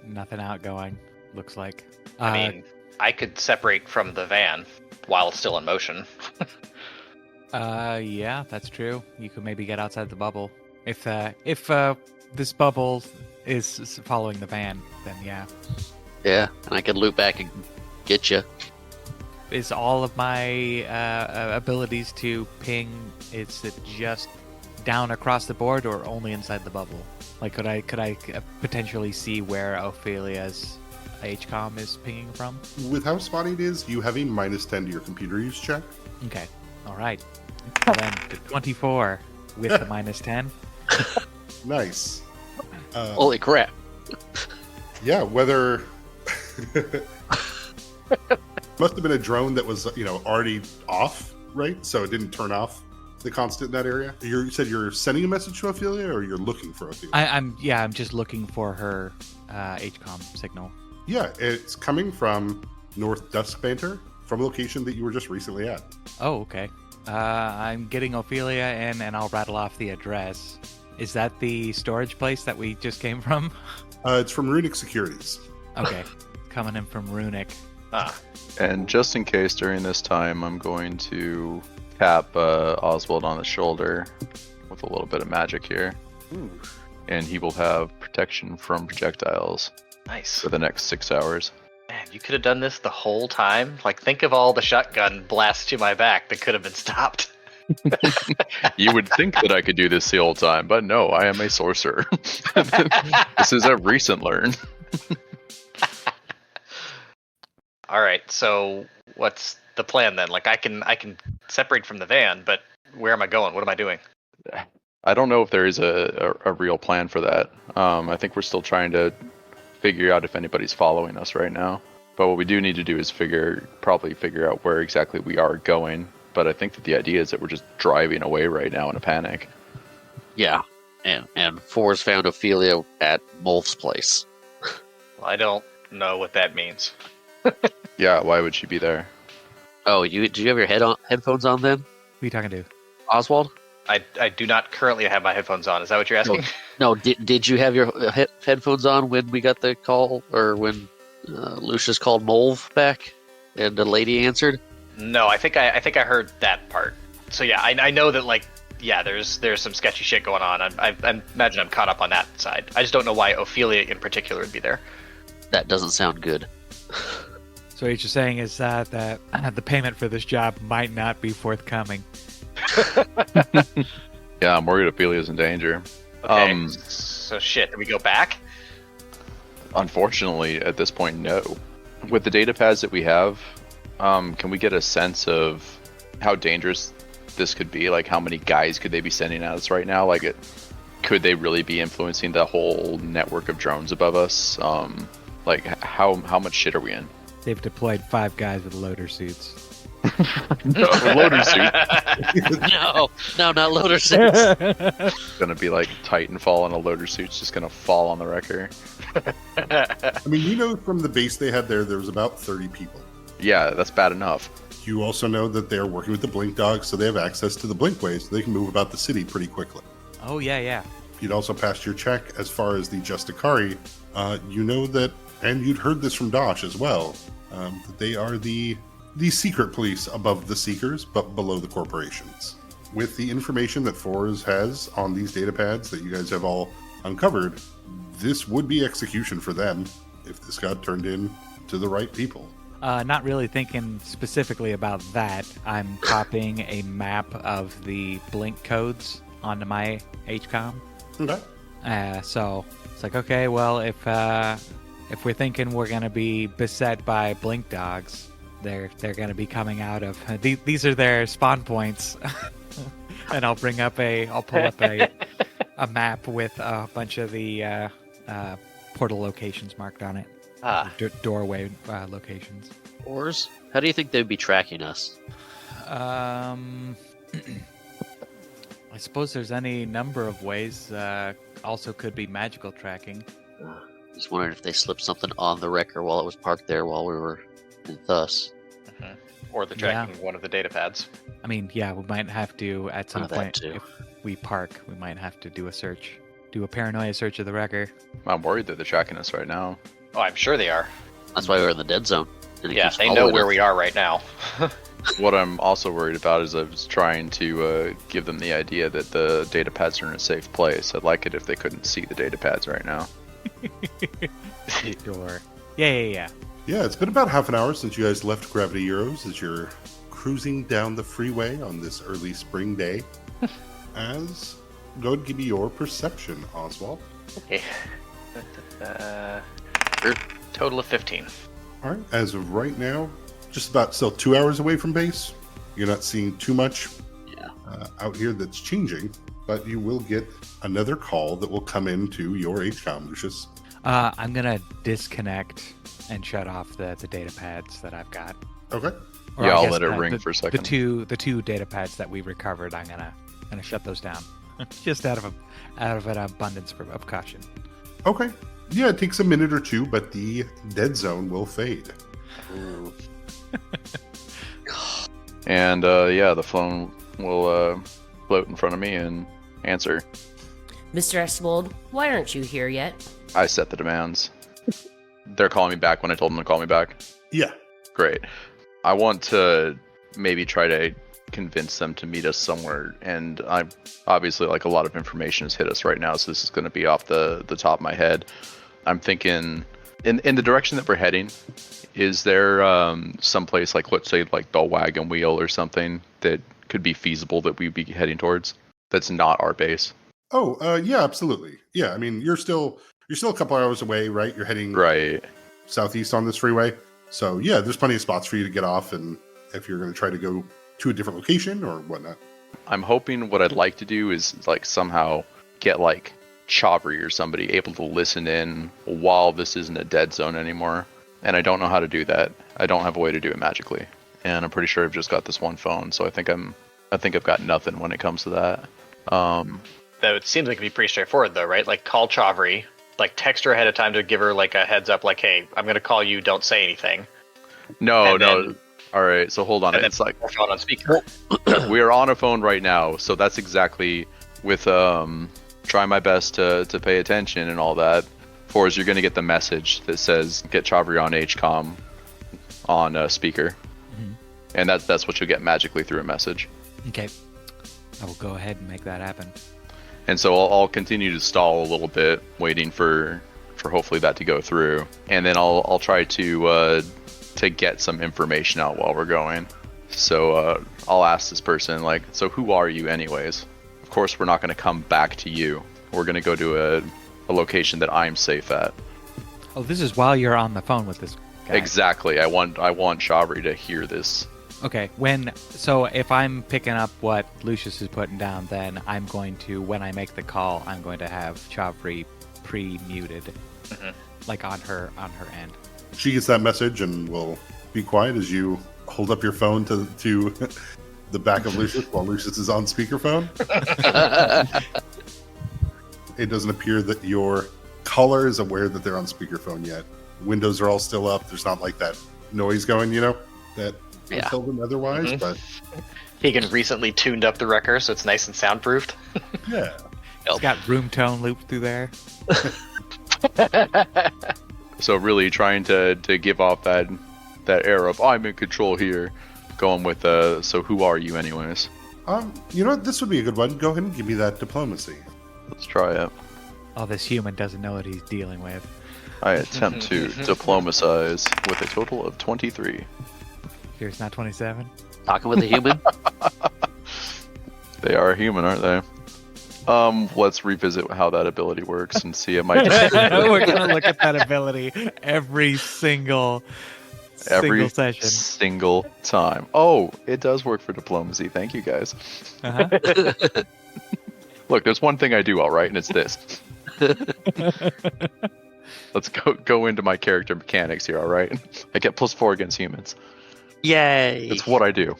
nothing outgoing. Looks like. I mean, I could separate from the van while it's still in motion. Yeah, that's true. You could maybe get outside the bubble. If this bubble is following the van, then yeah. Yeah, and I can loop back and get you. Is all of my abilities to ping, is it just down across the board or only inside the bubble? Like, could I potentially see where Ophelia's HCOM is pinging from? With how spotty it is, you have a -10 to your computer use check. Okay, all right. Well, then, the 24 with the -10. Nice. Holy crap. Yeah, whether must have been a drone that was, already off, right? So it didn't turn off the constant in that area. You said you're sending a message to Ophelia, or you're looking for Ophelia? I'm just looking for her HCOM signal. Yeah, it's coming from North Dusk Banter, from a location that you were just recently at. Oh, okay. I'm getting Ophelia in, and I'll rattle off the address. Is that the storage place that we just came from? It's from Runic Securities. Okay, coming in from Runic. And just in case during this time, I'm going to tap Oswald on the shoulder with a little bit of magic here. Ooh. And he will have protection from projectiles Nice. for the next 6 hours. Man, you could have done this the whole time. Like, think of all the shotgun blasts to my back that could have been stopped. You would think that I could do this the whole time, but no, I am a sorcerer. This is a recent learn. All right, so what's the plan then? Like, I can separate from the van, but where am I going? What am I doing? I don't know if there is a real plan for that. I think we're still trying to figure out if anybody's following us right now. But what we do need to do is probably figure out where exactly we are going. But I think that the idea is that we're just driving away right now in a panic. Yeah, and Forrest found Ophelia at Molf's place. Well, I don't know what that means. Yeah, why would she be there? Oh, do you have your headphones on then, Who are you talking to? Oswald? I do not currently have my headphones on. Is that what you're asking? No, did you have your headphones on when we got the call, or when Lucius called Molv back and the lady answered? No, I think I heard that part. So yeah, I know that, like, yeah, there's some sketchy shit going on. I imagine I'm caught up on that side. I just don't know why Ophelia in particular would be there. That doesn't sound good. So what you're saying is that the payment for this job might not be forthcoming. Yeah, I'm worried Ophelia's in danger. Okay, so shit, do we go back? Unfortunately, at this point, no. With the data pads that we have, can we get a sense of how dangerous this could be? Like, how many guys could they be sending at us right now? Like, could they really be influencing the whole network of drones above us? Like, how much shit are we in? They've deployed 5 guys with loader suits. No, loader suit. No, not loader suits. Gonna be like Titanfall, and a loader suit's just gonna fall on the wrecker. I mean, from the base they had there was about 30 people. Yeah, that's bad enough. You also know that they're working with the Blink Dogs, so they have access to the Blinkways, so they can move about the city pretty quickly. Oh, yeah. You'd also passed your check as far as the Justicari. You know that, and you'd heard this from Dosh as well, that they are the secret police above the Seekers, but below the corporations. With the information that Fours has on these data pads that you guys have all uncovered, this would be execution for them if this got turned in to the right people. Not really thinking specifically about that. I'm copying a map of the blink codes onto my HCOM. Okay. So it's like, okay, well, if we're thinking we're gonna be beset by blink dogs, they're gonna be coming out of these are their spawn points. And I'll pull up a map with a bunch of the portal locations marked on it. Doorway locations. Ors? How do you think they'd be tracking us? I suppose there's any number of ways. Also could be magical tracking. Just wondered if they slipped something on the wrecker while it was parked there while we were in Thus. Or the tracking one of the data pads. I mean, yeah, we might have to, at some that point, too. if we park, we might have to do a search. Do a paranoia search of the wrecker. I'm worried that they're tracking us right now. Oh, I'm sure they are. That's why we're in the dead zone. And it Yeah, keeps they know following where us. we are right now. What I'm also worried about is I was trying to give them the idea that the data pads are in a safe place. I'd like it if they couldn't see the data pads right now. Sure. Yeah. Yeah, it's been about half an hour since you guys left Gravity Euros as you're cruising down the freeway on this early spring day. As go ahead and give me your perception, Oswald. Okay. Total of 15. All right, as of right now, just about still 2 hours away from base. You're not seeing too much out here that's changing, but you will get another call that will come into your HCOM, Lucius. I'm going to disconnect and shut off the data pads that I've got. Okay. Or Yeah, I I'll guess let it ring for a second. The two data pads that we recovered, I'm gonna shut those down, just out of an abundance of caution. Okay. Yeah, it takes a minute or two, but the dead zone will fade. Ooh. And the phone will float in front of me and answer. Mr. Eswold, why aren't you here yet? I set the demands. They're calling me back when I told them to call me back. Yeah. Great. I want to maybe try to convince them to meet us somewhere, and I'm obviously, like, a lot of information has hit us right now, so this is going to be off the top of my head. I'm thinking in the direction that we're heading, is there someplace, like, let's say, like the Wagon Wheel or something that could be feasible that we'd be heading towards that's not our base? Oh, yeah, absolutely. Yeah, I mean, you're still a couple hours away, right? You're heading Right. southeast on this freeway. So, yeah, there's plenty of spots for you to get off, and if you're going to try to go to a different location or whatnot. I'm hoping what I'd like to do is, like, somehow get, like, Chavri or somebody able to listen in while this isn't a dead zone anymore. And I don't know how to do that. I don't have a way to do it magically. And I'm pretty sure I've just got this one phone, so I think I've got nothing when it comes to that. That it seems like it'd be pretty straightforward, though, right? Like, call Chavri, like, text her ahead of time to give her, like, a heads up, like, hey, I'm going to call you, don't say anything. No. Then, All right, so hold on. and It's then like our phone on speaker. we are on a phone right now, so that's exactly with try my best to pay attention and all that. For is you're going to get the message that says get Chavri on HCOM on speaker, and that's what you'll get magically through a message. Okay, I will go ahead and make that happen. And so I'll continue to stall a little bit, waiting for hopefully that to go through, and then I'll try to get some information out while we're going. So I'll ask this person, like, so who are you anyways? Of course, we're not going to come back to you. We're going to go to a location that I'm safe at. Oh, this is while you're on the phone with this guy. Exactly. I want Chavri to hear this. Okay, so if I'm picking up what Lucius is putting down, then I'm going to, when I make the call, I'm going to have Chavri pre-muted, like on her end. She gets that message and will be quiet as you hold up your phone to the back of Lucius while Lucius is on speakerphone. It doesn't appear that your caller is aware that they're on speakerphone yet. Windows are all still up. There's not like that noise going, that would tell them otherwise. But Keegan recently tuned up the wrecker, so it's nice and soundproofed. yeah. It's got room tone looped through there. So really trying to give off that air of I'm in control here, going with so who are you anyways? You know what? This would be a good one. Go ahead and give me that diplomacy. Let's try it. Oh, this human doesn't know what he's dealing with. I attempt to diplomacize with a total of 23. Here's not 27. Talking with a human? They are human, aren't they? Let's revisit how that ability works and see it might. We're gonna look at that ability every single session. Single time. Oh, it does work for diplomacy. Thank you, guys. Uh-huh. Look, there's one thing I do all right, and it's this. Let's go into my character mechanics here, all right? I get +4 against humans. Yay! It's what I do.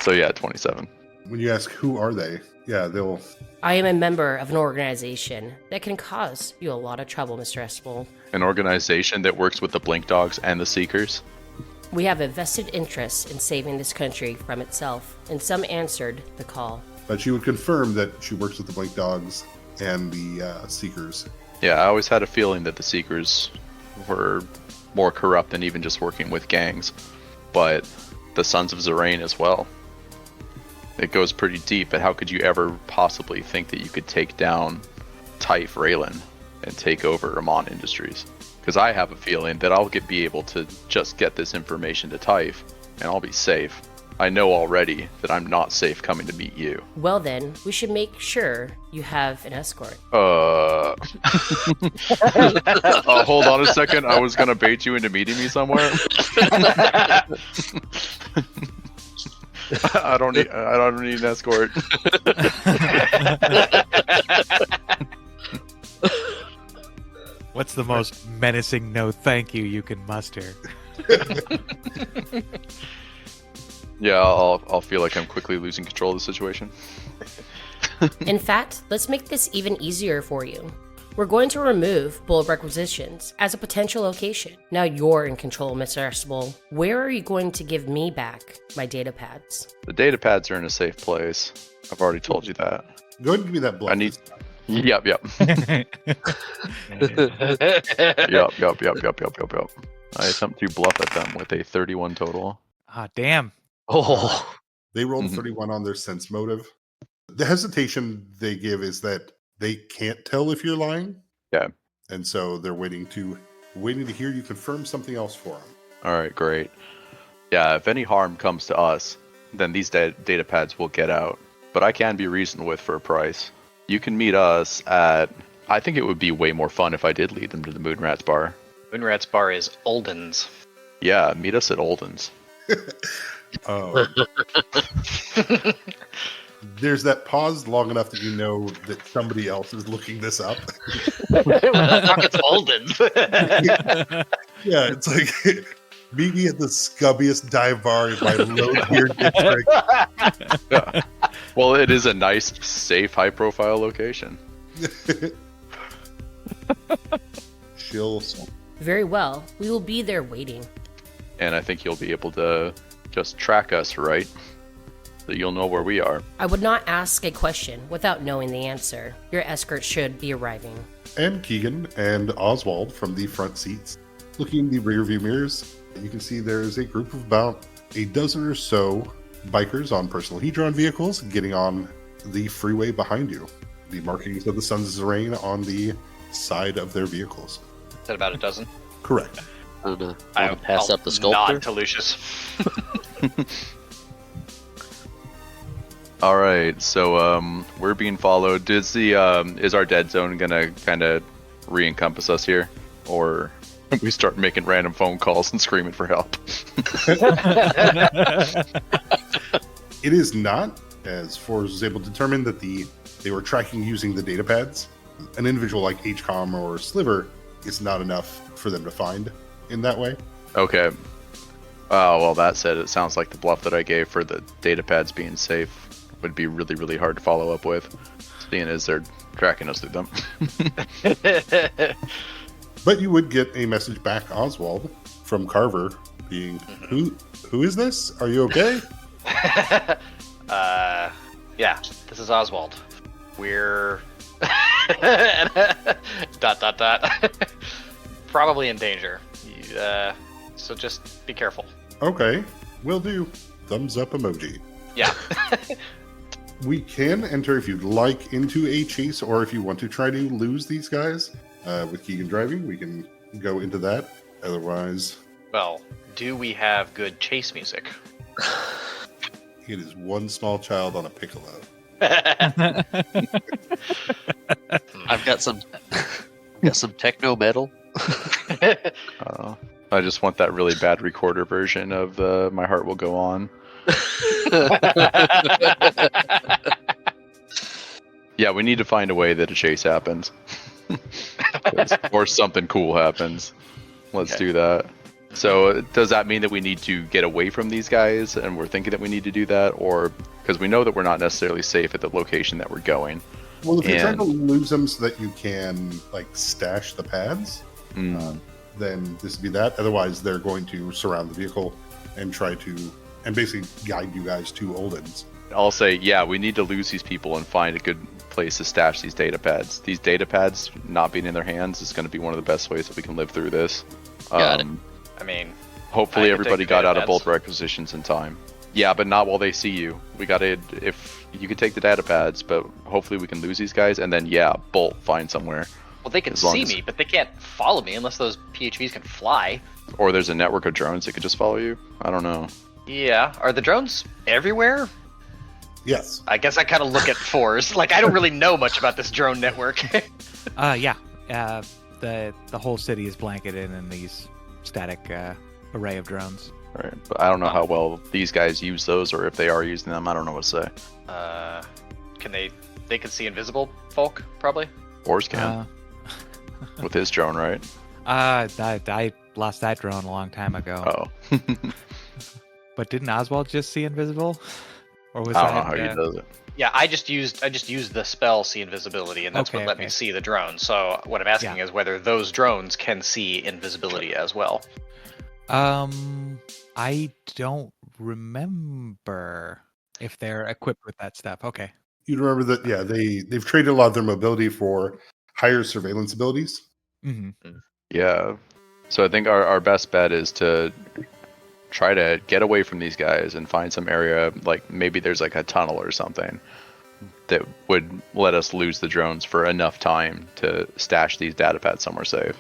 So yeah, 27. When you ask who are they, yeah, they'll. I am a member of an organization that can cause you a lot of trouble, Mr. Espel. An organization that works with the Blink Dogs and the Seekers? We have a vested interest in saving this country from itself, and some answered the call. But she would confirm that she works with the Blink Dogs and the Seekers. Yeah, I always had a feeling that the Seekers were more corrupt than even just working with gangs. But the Sons of Zerain as well. It goes pretty deep, but how could you ever possibly think that you could take down Typh Raylan and take over Amon Industries? Because I have a feeling that I'll be able to just get this information to Typh, and I'll be safe. I know already that I'm not safe coming to meet you. Well then, we should make sure you have an escort. Hold on a second. I was gonna bait you into meeting me somewhere. I don't need an escort. What's the most menacing no thank you can muster? Yeah, I'll feel like I'm quickly losing control of the situation. In fact, let's make this even easier for you. We're going to remove Bull of Requisitions as a potential location. Now you're in control, Mr. Espel. Where are you going to give me back my data pads? The data pads are in a safe place. I've already told you that. Go ahead and give me that blood. I need. Yep. Yep. I attempt to bluff at them with a 31 total. Ah, damn. Oh, They rolled 31 on their sense motive. The hesitation they give is that they can't tell if you're lying. Yeah. And so they're waiting to hear you confirm something else for them. All right, great. Yeah, if any harm comes to us, then these data pads will get out. But I can be reasoned with for a price. You can meet us at... I think it would be way more fun if I did lead them to the Moonrat's Bar. Moonrat's Bar is Olden's. Yeah, meet us at Olden's. Oh. There's that pause long enough that you know that somebody else is looking this up. It's Olden's. Yeah, it's like meet me at the scubbiest dive bar in my low-tier district. Yeah. Well, it is a nice, safe, high-profile location. Chill. Very well. We will be there waiting. And I think you'll be able to just track us, right? So you'll know where we are. I would not ask a question without knowing the answer. Your escort should be arriving. And Keegan and Oswald from the front seats. Looking in the rear view mirrors, you can see there's a group of about a dozen or so bikers on personal Hedron vehicles getting on the freeway behind you. The markings of the Sons of Zerain on the side of their vehicles. Is that about a dozen? Correct. I'm gonna pass I'll up the sculptor. nod to Lucius. All right, so we're being followed. Is our dead zone gonna kind of re-encompass us here, or we start making random phone calls and screaming for help? It is not, as Forrest was able to determine that they were tracking using the data pads. An individual like HCOM or Sliver is not enough for them to find in that way. Okay. Well, that said, it sounds like the bluff that I gave for the data pads being safe would be really, really hard to follow up with, seeing as they're tracking us through them. But you would get a message back, Oswald, from Carver, being, who is this? Are you okay? Yeah, this is Oswald. We're... ... Probably in danger. So just be careful. Okay, will do. Thumbs up emoji. Yeah. We can enter, if you'd like, into a chase, or if you want to try to lose these guys. With Keegan driving, we can go into that. Otherwise... Well, do we have good chase music? It is one small child on a piccolo. I've got some techno metal. I just want that really bad recorder version of My Heart Will Go On. Yeah, we need to find a way that a chase happens. Or something cool happens. Let's do that. So does that mean that we need to get away from these guys and we're thinking that we need to do that? Or because we know that we're not necessarily safe at the location that we're going. Well, if you're trying to lose them so that you can like stash the pads, then this would be that. Otherwise, they're going to surround the vehicle and try to and basically guide you guys to Olden's. I'll say, yeah, we need to lose these people and find a good place to stash these data pads. These data pads not being in their hands is going to be one of the best ways that we can live through this. Got it. I mean, hopefully everybody got out of both pads. requisitions in time. Yeah, but not while they see you. We gotta, if you could take the data pads, but hopefully we can lose these guys, and then bolt, find somewhere. Well, they can As long see as- me, but they can't follow me unless those PHVs can fly. Or there's a network of drones that could just follow you. I don't know. Yeah, are the drones everywhere? Yes. I guess I kind of look at fours. Like, I don't really know much about this drone network. Yeah. The whole city is blanketed in these static array of drones. All right, but I don't know how well these guys use those, or if they are using them. I don't know what to say. Can they can see invisible folk, probably? Ors can with his drone, right? I lost that drone a long time ago. Oh, But didn't Oswald just see invisible? Or was I don't know that how he does it. Yeah, I just used the spell see invisibility, and that's Okay, what let me see the drone. So what I'm asking is whether those drones can see invisibility as well. I don't remember if they're equipped with that stuff. Okay. You'd remember that, yeah, they've traded a lot of their mobility for higher surveillance abilities. Mm-hmm. Yeah. So I think our best bet is to try to get away from these guys and find some area, like maybe there's like a tunnel or something that would let us lose the drones for enough time to stash these data pads somewhere safe.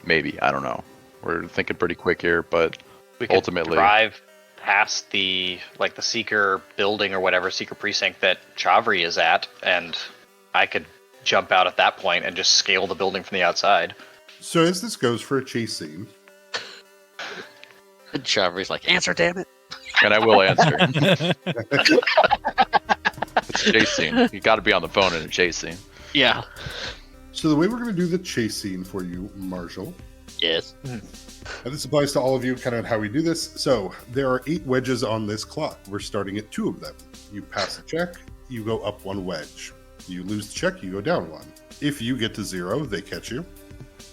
Maybe, I don't know. We're thinking pretty quick here, but We could ultimately drive past the Seeker building or whatever Seeker precinct that Chavri is at, and I could jump out at that point and just scale the building from the outside. So as this goes for a chase scene, And Chavri's like, answer, damn it. and I will answer. It's a chase scene. You got to be on the phone in a chase scene. Yeah. so the way we're going to do the chase scene for you, Marshall, Yes. and this applies to all of you, kind of how we do this. So there are 8 wedges on this clock. We're starting at 2 of them. You pass a check, you go up 1 wedge. You lose the check, you go down 1. If you get to 0, they catch you.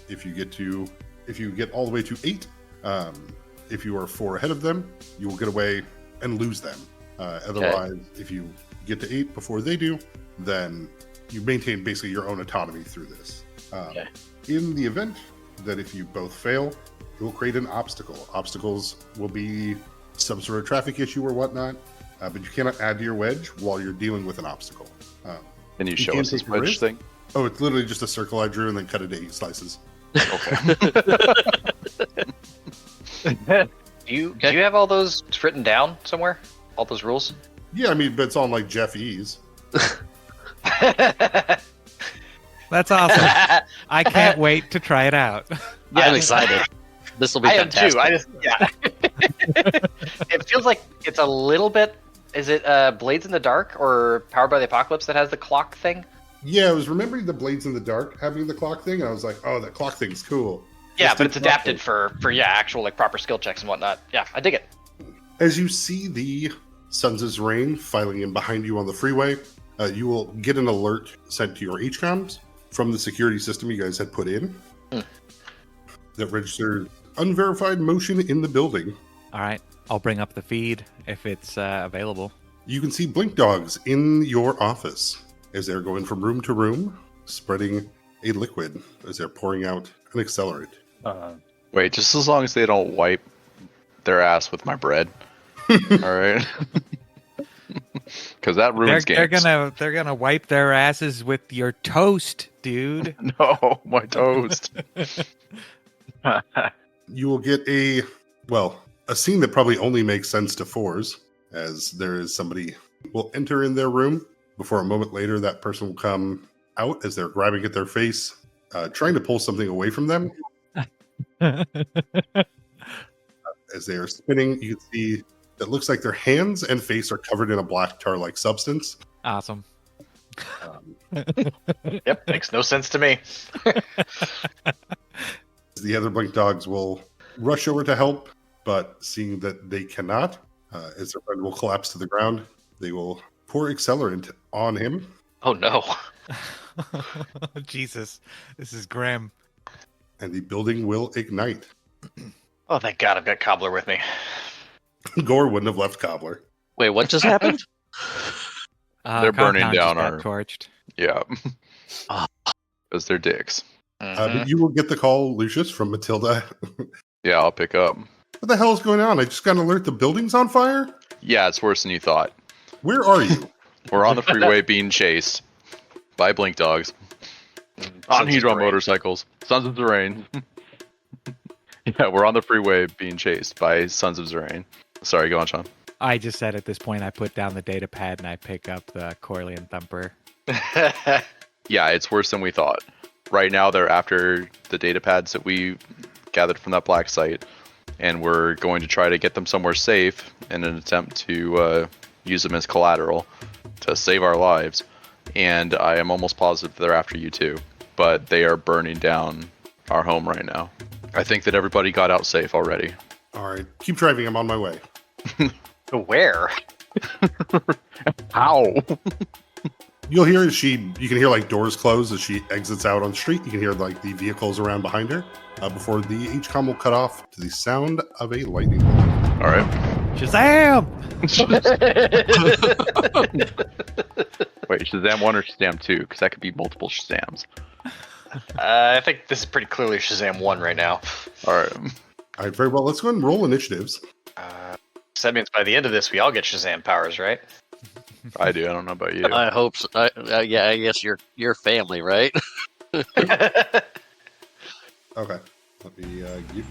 If you get all the way to 8, if you are 4 ahead of them, you will get away and lose them. Otherwise, if you get to 8 before they do, then you maintain basically your own autonomy through this. Okay. In the event that if you both fail, it will create an obstacle. Obstacles will be some sort of traffic issue or whatnot, but you cannot add to your wedge while you're dealing with an obstacle. Can you show can us this take a wedge risk. thing? Oh, it's literally just a circle I drew and then cut it to 8 slices. Okay. Do you have all those written down somewhere? All those rules? Yeah, I mean, but it's on like Jeff E's. That's awesome. I can't wait to try it out. I'm excited. This will be I am fantastic. too. It feels like it's a little bit. Is it Blades in the Dark or Powered by the Apocalypse that has the clock thing? Yeah, I was remembering the Blades in the Dark having the clock thing, and I was like, oh, that clock thing's cool. Yeah, Just but it's the clock adapted thing. for actual like proper skill checks and whatnot. Yeah, I dig it. As you see the Sons' Reign filing in behind you on the freeway, you will get an alert sent to your HCOMs from the security system you guys had put in that registers unverified motion in the building. All right. I'll bring up the feed if it's available. You can see blink dogs in your office as they're going from room to room, spreading a liquid as they're pouring out an accelerant. Wait, just as long as they don't wipe their ass with my bread. All right. Because that ruins They're games. gonna wipe their asses with your toast, dude. No, my toast. You will get a scene that probably only makes sense to 4s, as there is somebody will enter in their room. Before a moment later, that person will come out as they're grabbing at their face, trying to pull something away from them. As they are spinning, you can see it looks like their hands and face are covered in a black tar-like substance. Awesome. Yep, makes no sense to me. The other blink dogs will rush over to help, but seeing that they cannot, as their friend will collapse to the ground, they will pour accelerant on him. Oh no. Jesus, this is grim. And the building will ignite. Oh, thank God I've got Cobbler with me. Gore wouldn't have left Cobbler. Wait, what just happened? They're burning Compound down just got our- torched. Yeah. Ah. Because they're dicks. But you will get the call, Lucius, from Matilda. Yeah, I'll pick up. What the hell is going on? I just got an alert the building's on fire? Yeah, it's worse than you thought. Where are you? We're on the freeway being chased by blink dogs on Sons of Hedron Terrain. motorcycles. Sons of Terrain. Yeah, we're on the freeway being chased by Sons of Terrain. Sorry, go on, Sean. I just said at this point I put down the data pad and I pick up the Corleone Thumper. Yeah, it's worse than we thought. Right now, they're after the data pads that we gathered from that black site, and we're going to try to get them somewhere safe in an attempt to use them as collateral to save our lives. And I am almost positive they're after you too, but they are burning down our home right now. I think that everybody got out safe already. All right. Keep driving. I'm on my way. Where? How? You'll hear you can hear like doors close as she exits out on the street. You can hear like the vehicles around behind her before the HCOM will cut off to the sound of a lightning bolt. All right. Shazam! Wait, Shazam 1 or Shazam 2? Because that could be multiple Shazams. I think this is pretty clearly Shazam 1 right now. All right. All right, very well. Let's go ahead and roll initiatives. So that means by the end of this, we all get Shazam powers, right? I do. I don't know about you. I hope so. Yeah, I guess your family, right? Okay. Let me give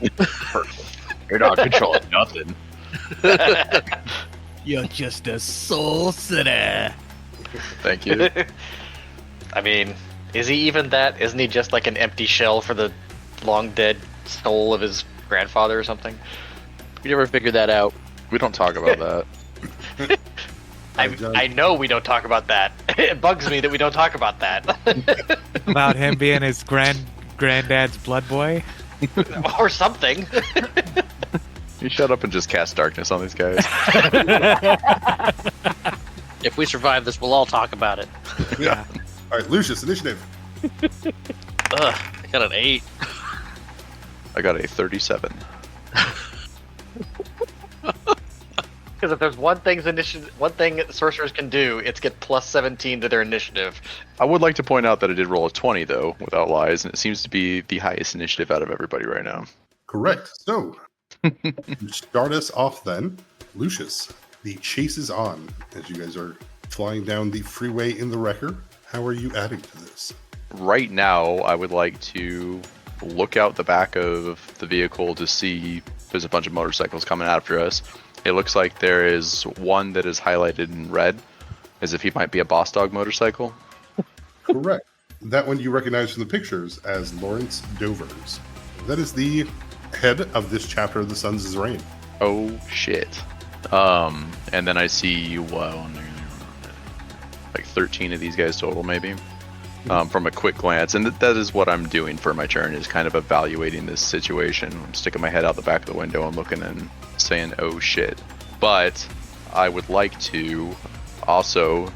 you. You're not controlling nothing. You're just a soul sinner. Thank you. I mean, is he even that? Isn't he just like an empty shell for the long dead soul of his grandfather or something? You never figured that out. We don't talk about that. I know we don't talk about that. It bugs me that we don't talk about that. About him being his granddad's blood boy. Or something. You shut up and just cast darkness on these guys. If we survive this, we'll all talk about it. Yeah. All right, Lucius, initiative. Ugh, I got an 8. I got a 37. Because if there's one thing sorcerers can do, it's get plus 17 to their initiative. I would like to point out that I did roll a 20, though, without lies, and it seems to be the highest initiative out of everybody right now. Correct. So, to start us off then, Lucius, the chase is on as you guys are flying down the freeway in the wrecker. How are you adding to this? Right now, I would like to look out the back of the vehicle to see if there's a bunch of motorcycles coming after us. It looks like there is one that is highlighted in red, as if he might be a boss dog motorcycle. Correct. That one you recognize from the pictures as Lawrence Dover's. That is the head of this chapter of the Sons of Rain. Oh, shit. And then I see, like 13 of these guys total, maybe, from a quick glance. And that is what I'm doing for my turn, is kind of evaluating this situation. I'm sticking my head out the back of the window and looking and saying, oh, shit. But I would like to also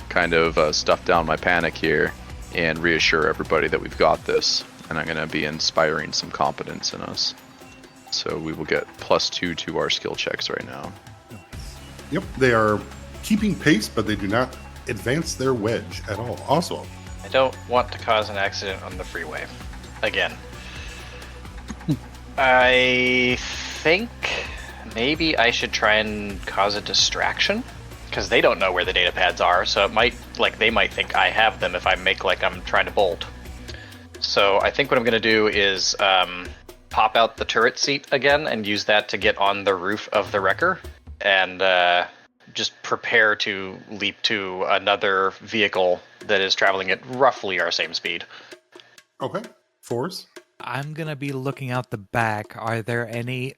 kind of stuff down my panic here and reassure everybody that we've got this. And I'm going to be inspiring some confidence in us. So we will get +2 to our skill checks right now. Yep, they are keeping pace, but they do not advance their wedge at all. Also, I don't want to cause an accident on the freeway. Again. I think maybe I should try and cause a distraction. Because they don't know where the data pads are, so it might, they might think I have them if I make like I'm trying to bolt. So I think what I'm going to do is pop out the turret seat again and use that to get on the roof of the wrecker and just prepare to leap to another vehicle that is traveling at roughly our same speed. okay. Force. I'm going to be looking out the back. Are there any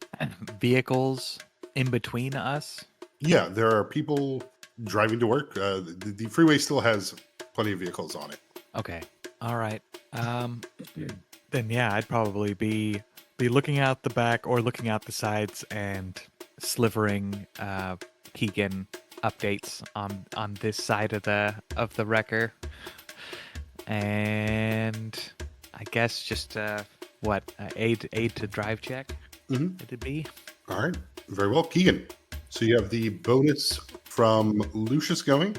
vehicles in between us? Yeah, there are people driving to work. The freeway still has plenty of vehicles on it. Okay. All right. Then yeah, I'd probably be looking out the back or looking out the sides and slivering Keegan updates on this side of the wrecker, and I guess just aid to drive check. It'd be. All right, very well, Keegan. So you have the bonus from Lucius going,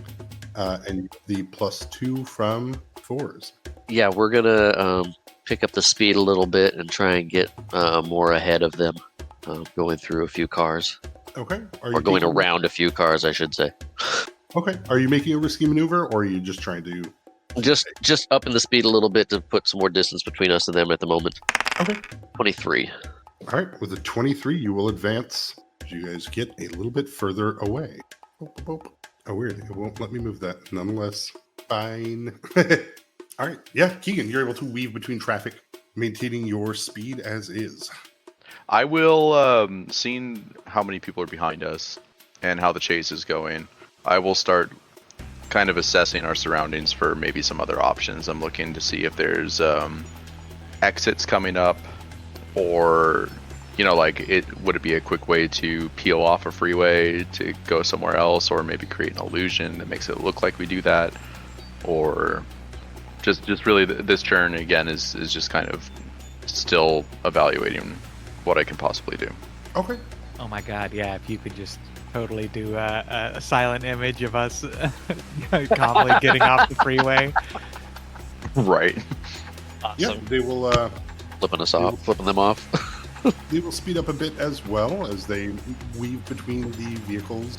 and the +2 from Fours. Yeah, we're gonna pick up the speed a little bit and try and get more ahead of them, going through a few cars. Okay. Or going around a few cars, I should say. Okay. Are you making a risky maneuver, or are you just trying to... Just upping the speed a little bit to put some more distance between us and them at the moment. Okay. 23. All right. With a 23, you will advance. You guys get a little bit further away. Oh, weird. It won't let me move that. Nonetheless, fine. All right. Yeah, Keegan, you're able to weave between traffic, maintaining your speed as is. I will, seeing how many people are behind us and how the chase is going, I will start kind of assessing our surroundings for maybe some other options. I'm looking to see if there's exits coming up, or, you know, like, would it be a quick way to peel off a freeway to go somewhere else, or maybe create an illusion that makes it look like we do that, or just really this turn again is just kind of still evaluating what I can possibly do. Okay. Oh my god, yeah, if you could just totally do a silent image of us calmly getting off the freeway. Right. Awesome. Yeah, they will... flipping them off. They will speed up a bit as well as they weave between the vehicles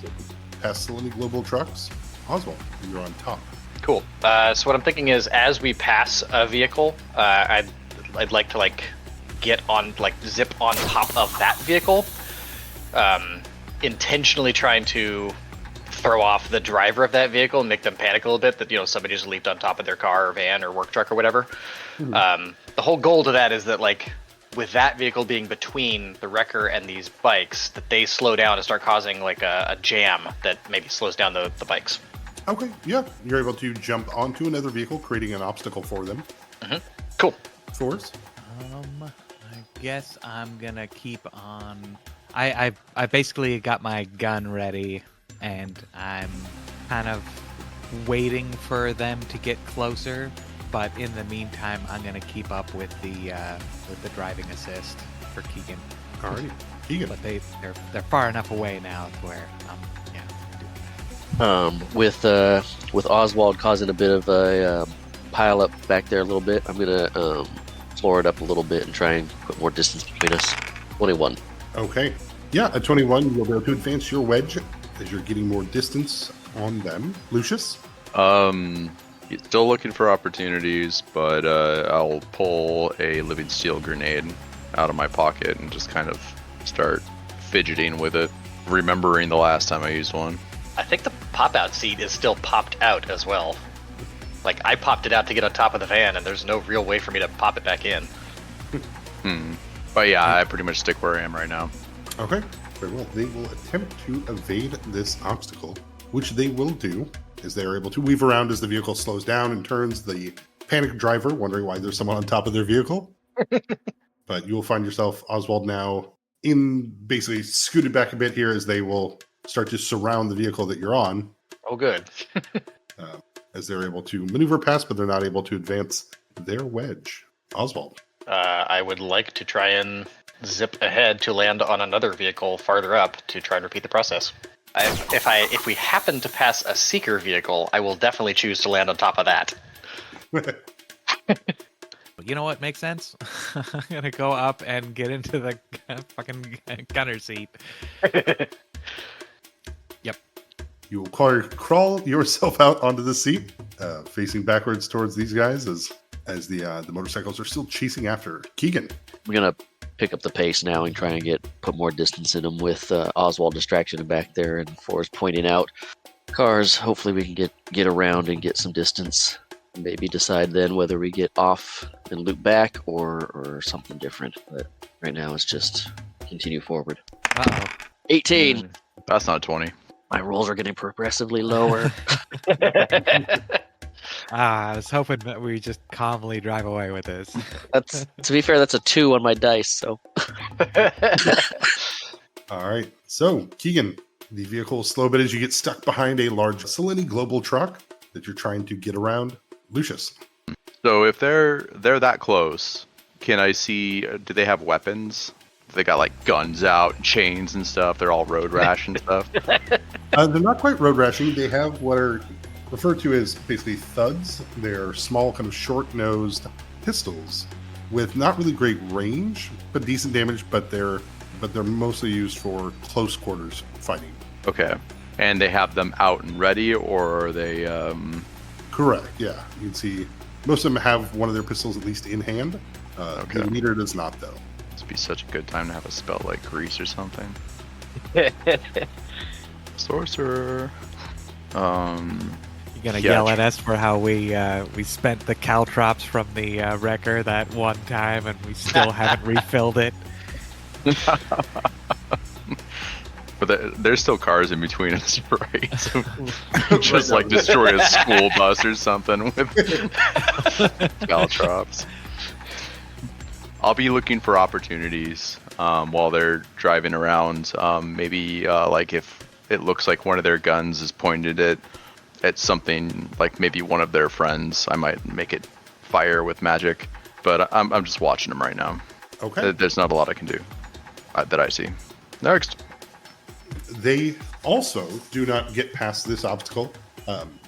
past the global trucks. Oswald, you're on top. Cool. So what I'm thinking is, as we pass a vehicle, I'd like to zip on top of that vehicle, intentionally trying to throw off the driver of that vehicle and make them panic a little bit that, you know, somebody just leaped on top of their car or van or work truck or whatever. The whole goal to that is that, like, with that vehicle being between the wrecker and these bikes, that they slow down and start causing like a jam that maybe slows down the bikes. Okay, yeah. You're able to jump onto another vehicle, creating an obstacle for them. Cool. Force? I guess I'm gonna keep on. I basically got my gun ready, and I'm kind of waiting for them to get closer. But in the meantime, I'm gonna keep up with the driving assist for Keegan. Alrighty, Keegan. But they're far enough away now to where With Oswald causing a bit of a pile up back there a little bit, I'm gonna floor it up a little bit and try and put more distance between us. 21. Okay. Yeah, at 21, you'll be able to advance your wedge as you're getting more distance on them. Lucius? Still looking for opportunities, but I'll pull a living steel grenade out of my pocket and just kind of start fidgeting with it, remembering the last time I used one. I think the pop-out seat is still popped out as well. Like, I popped it out to get on top of the van, and there's no real way for me to pop it back in. But yeah, I pretty much stick where I am right now. Okay. Very well. They will attempt to evade this obstacle, which they will do, as they are able to weave around as the vehicle slows down and turns. The panicked driver wondering why there's someone on top of their vehicle. But you will find yourself, Oswald, now in basically scooted back a bit here as they will start to surround the vehicle that you're on. Oh, good. As they're able to maneuver past, but they're not able to advance their wedge. Oswald. I would like to try and zip ahead to land on another vehicle farther up to try and repeat the process. If we happen to pass a seeker vehicle, I will definitely choose to land on top of that. You know what makes sense? I'm gonna go up and get into the fucking gunner seat. Yep. You will crawl yourself out onto the seat, facing backwards towards these guys as the motorcycles are still chasing after Keegan. I'm gonna pick up the pace now and try and put more distance in them with Oswald distraction back there and Forrest pointing out cars. Hopefully we can get around and get some distance. Maybe decide then whether we get off and loop back or something different. But right now it's just continue forward. 18. That's not 20. My rolls are getting progressively lower. I was hoping that we just calmly drive away with this. To be fair, that's a 2 on my dice. So. All right. So Keegan, The vehicle is slow, but as you get stuck behind a large Selene global truck that you're trying to get around, Lucius. So if they're that close, can I see? Do they have weapons? They got like guns out, chains and stuff. They're all road rash and stuff. They're not quite road rashing. They have what are referred to as basically thuds. They're small, kind of short-nosed pistols with not really great range, but decent damage. But they're mostly used for close quarters fighting. Okay, and they have them out and ready, or are they? Correct. Yeah, you can see most of them have one of their pistols at least in hand. Okay. The leader does not, though. This would be such a good time to have a spell like Grease or something. Sorcerer. You gonna yell at us for how we spent the caltrops from the wrecker that one time and we still haven't refilled it? But there's still cars in between us, right? So just like destroy a school bus or something with caltrops. I'll be looking for opportunities while they're driving around. Maybe like if it looks like one of their guns is pointed at something, like maybe one of their friends, I might make it fire with magic. But I'm just watching them right now. Okay. There's not a lot I can do that I see. Next. They also do not get past this obstacle.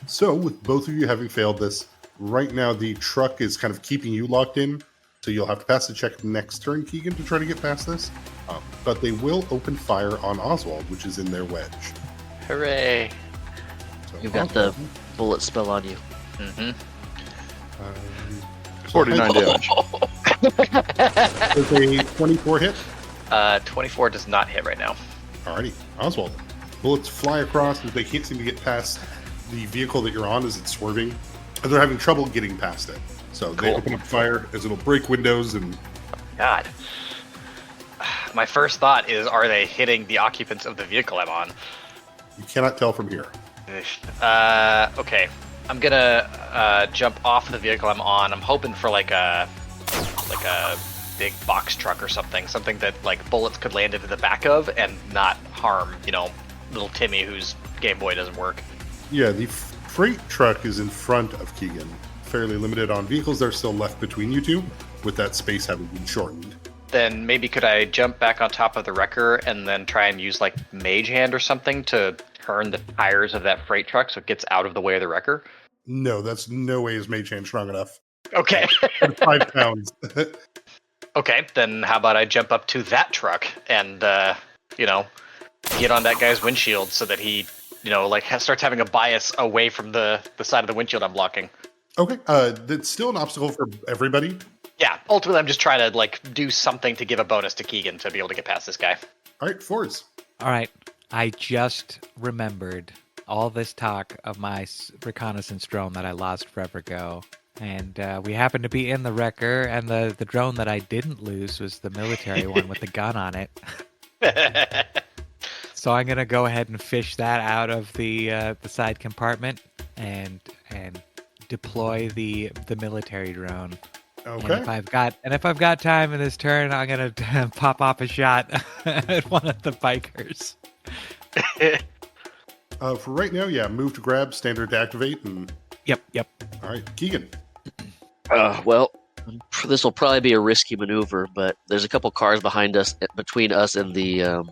So with both of you having failed this, right now the truck is kind of keeping you locked in. So you'll have to pass the check next turn, Keegan, to try to get past this. But they will open fire on Oswald, which is in their wedge. Hooray! So You've got the bullet spell on you. Mm-hmm. 49 damage. Does a 24 hit? 24 does not hit right now. Alrighty, Oswald. Bullets fly across as they can't seem to get past the vehicle that you're on as it's swerving. And they're having trouble getting past it. So they Cool. open up fire as it'll break windows and... God. My first thought is, are they hitting the occupants of the vehicle I'm on? You cannot tell from here. Okay. I'm gonna jump off the vehicle I'm on. I'm hoping for like a big box truck or something that like bullets could land into the back of and not harm, little Timmy whose Game Boy doesn't work. Yeah, the freight truck is in front of Keegan. Fairly limited on vehicles. They're still left between you two, with that space having been shortened. Then maybe could I jump back on top of the wrecker and then try and use like Mage Hand or something to turn the tires of that freight truck so it gets out of the way of the wrecker? No, that's no way is Mage Hand strong enough. Okay. 5 pounds. Okay, then how about I jump up to that truck and, get on that guy's windshield so that he, starts having a bias away from the side of the windshield I'm blocking. Okay, that's still an obstacle for everybody. Yeah, ultimately I'm just trying to, do something to give a bonus to Keegan to be able to get past this guy. All right, Fords. All right, I just remembered all this talk of my reconnaissance drone that I lost forever ago. And we happened to be in the wrecker, and the drone that I didn't lose was the military one with the gun on it. So I'm gonna go ahead and fish that out of the side compartment and deploy the military drone. Okay. And if I've got time in this turn, I'm gonna pop off a shot at one of the bikers. For right now, yeah, move to grab, standard to activate, and... Yep. All right, Keegan. Well, this will probably be a risky maneuver, but there's a couple cars behind us, between us and the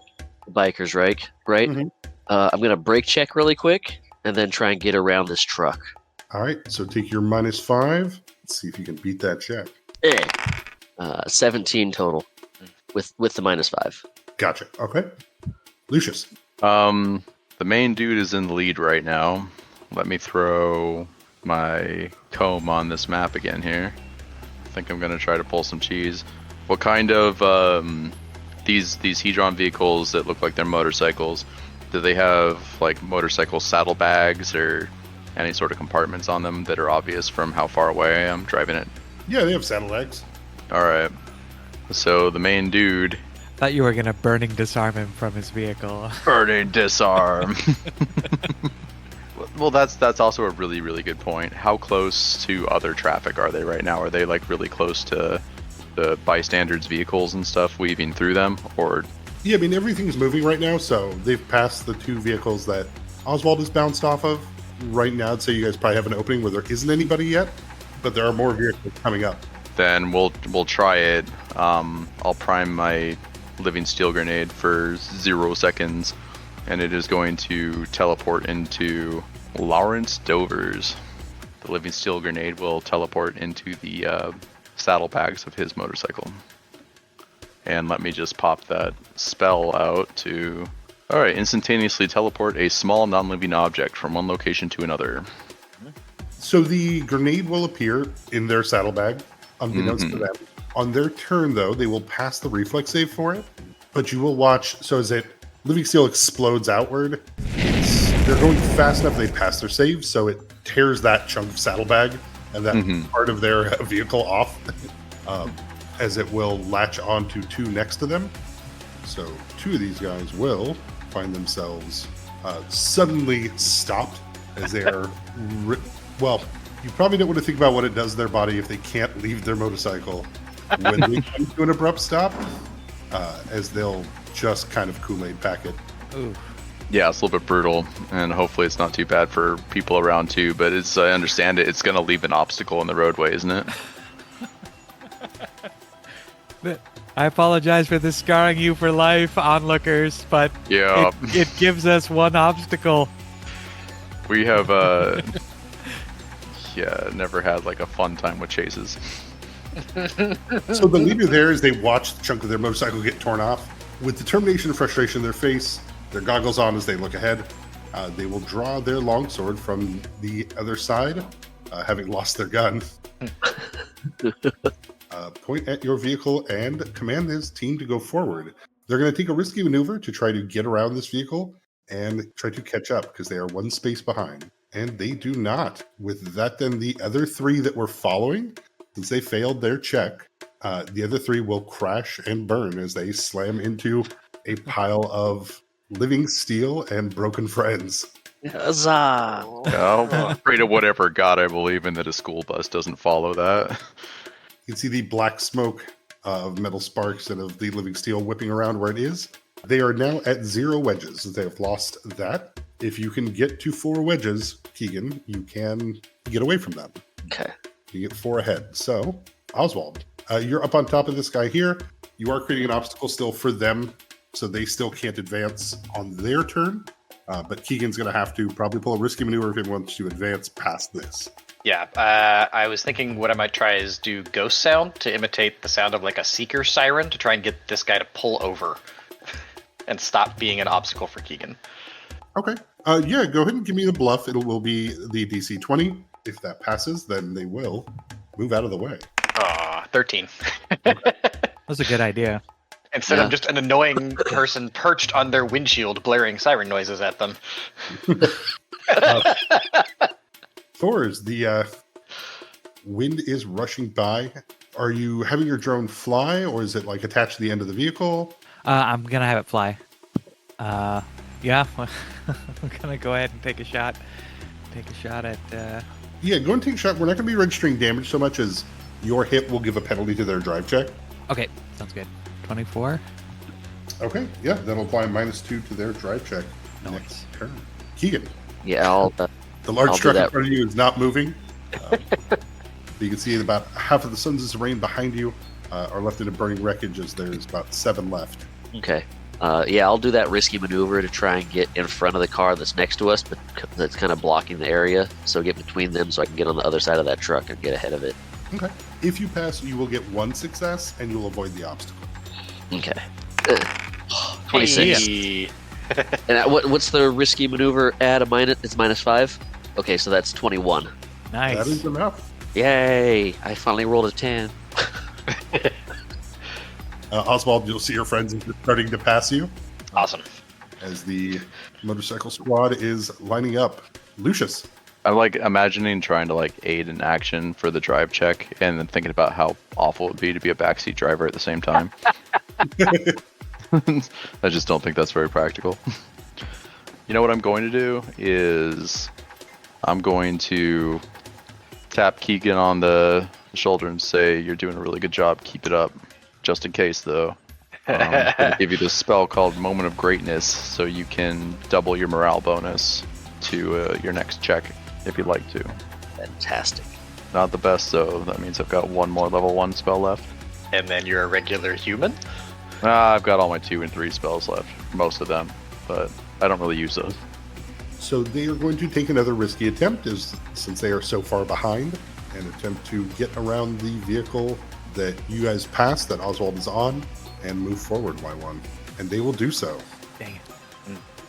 bikers, right? Mhm. I'm going to brake check really quick and then try and get around this truck. All right, so take your -5. Let's see if you can beat that check. 17 total with the -5. Gotcha. Okay. Lucius. The main dude is in the lead right now. Let me throw my comb on this map again here. I think I'm gonna try to pull some cheese. What kind of these Hedron vehicles that look like they're motorcycles? Do they have like motorcycle saddlebags or any sort of compartments on them that are obvious from how far away I am driving it? Yeah, they have saddlebags. All right. So the main dude. Thought you were gonna burning disarm him from his vehicle. Burning disarm. Well, that's also a really, really good point. How close to other traffic are they right now? Are they like really close to the bystanders' vehicles and stuff weaving through them, or Yeah, I mean, everything's moving right now, so they've passed the 2 vehicles that Oswald has bounced off of. Right now, I'd say you guys probably have an opening where there isn't anybody yet, but there are more vehicles coming up. Then we'll try it. I'll prime my living steel grenade for 0 seconds, and it is going to teleport into Lawrence Dover's. The living steel grenade will teleport into the saddlebags of his motorcycle. And let me just pop that spell out to... Alright, instantaneously teleport a small non-living object from one location to another. So the grenade will appear in their saddlebag, unbeknownst to them. On their turn, though, they will pass the reflex save for it, but you will watch, so as it living steel explodes outward, they're going fast enough they pass their save, so it tears that chunk of saddlebag and that part of their vehicle off, as it will latch onto 2 next to them. So 2 of these guys will find themselves suddenly stopped as they are... well, you probably don't want to think about what it does to their body if they can't leave their motorcycle when they come to an abrupt stop, as they'll just kind of Kool-Aid pack it. Ooh. Yeah, it's a little bit brutal, and hopefully it's not too bad for people around too, but as I understand it, it's going to leave an obstacle in the roadway, isn't it? I apologize for this scarring you for life, onlookers, but Yeah. it gives us one obstacle. We have, never had like a fun time with chases. So the leader there, as they watch the chunk of their motorcycle get torn off, with determination and frustration in their face, their goggles on as they look ahead, they will draw their longsword from the other side, having lost their gun. Point at your vehicle and command this team to go forward. They're going to take a risky maneuver to try to get around this vehicle and try to catch up because they are 1 space behind. And they do not. With that, then the other 3 that were following, since they failed their check, the other 3 will crash and burn as they slam into a pile of living steel and broken friends. Huzzah! Oh, pray to whatever god I believe in that a school bus doesn't follow that. You can see the black smoke of metal sparks and of the living steel whipping around where it is. They are now at 0 wedges. They have lost that. If you can get to 4 wedges, Keegan, you can get away from them. Okay. You get 4 ahead. So, Oswald, you're up on top of this guy here. You are creating an obstacle still for them, so they still can't advance on their turn. But Keegan's going to have to probably pull a risky maneuver if he wants to advance past this. Yeah, I was thinking what I might try is do ghost sound to imitate the sound of like a seeker siren to try and get this guy to pull over and stop being an obstacle for Keegan. Okay. Yeah, go ahead and give me the bluff. It will be the DC 20. If that passes, then they will move out of the way. 13. That's a good idea. Instead of just an annoying person perched on their windshield blaring siren noises at them. Thors, the wind is rushing by. Are you having your drone fly, or is it like attached to the end of the vehicle? I'm gonna have it fly. Yeah, I'm gonna go ahead and take a shot. Take a shot at. Yeah, go and take a shot. We're not going to be registering damage so much as your hit will give a penalty to their drive check. Okay, sounds good. 24. Okay, yeah, that'll apply -2 to their drive check next turn. Keegan. Yeah, The large I'll do truck in that. front of you is not moving. You can see about half of the Sons of Rain behind you are left in a burning wreckage as there's about 7 left. Okay. Yeah, I'll do that risky maneuver to try and get in front of the car that's next to us, but that's kind of blocking the area. So get between them so I can get on the other side of that truck and get ahead of it. Okay. If you pass, you will get 1 success and you'll avoid the obstacle. Okay. 26. Hey. And what's the risky maneuver at a minus? It's -5? Okay, so that's 21. Nice. That is enough. Yay! I finally rolled a 10. Oswald, you'll see your friends starting to pass you Awesome. as the motorcycle squad is lining up. Lucius. I'm like imagining trying to like aid in action for the drive check and then thinking about how awful it would be to be a backseat driver at the same time. I just don't think that's very practical. You know what I'm going to do is I'm going to tap Keegan on the shoulder and say, "You're doing a really good job. Keep it up." Just in case, though. I'm gonna give you this spell called Moment of Greatness, so you can double your morale bonus to your next check if you'd like to. Fantastic. Not the best though. That means I've got one more level 1 spell left. And then you're a regular human? I've got all my 2 and 3 spells left, most of them, but I don't really use those. So they are going to take another risky attempt, since they are so far behind, and attempt to get around the vehicle that you guys passed, that Oswald is on, and move forward by one. And they will do so. Dang it.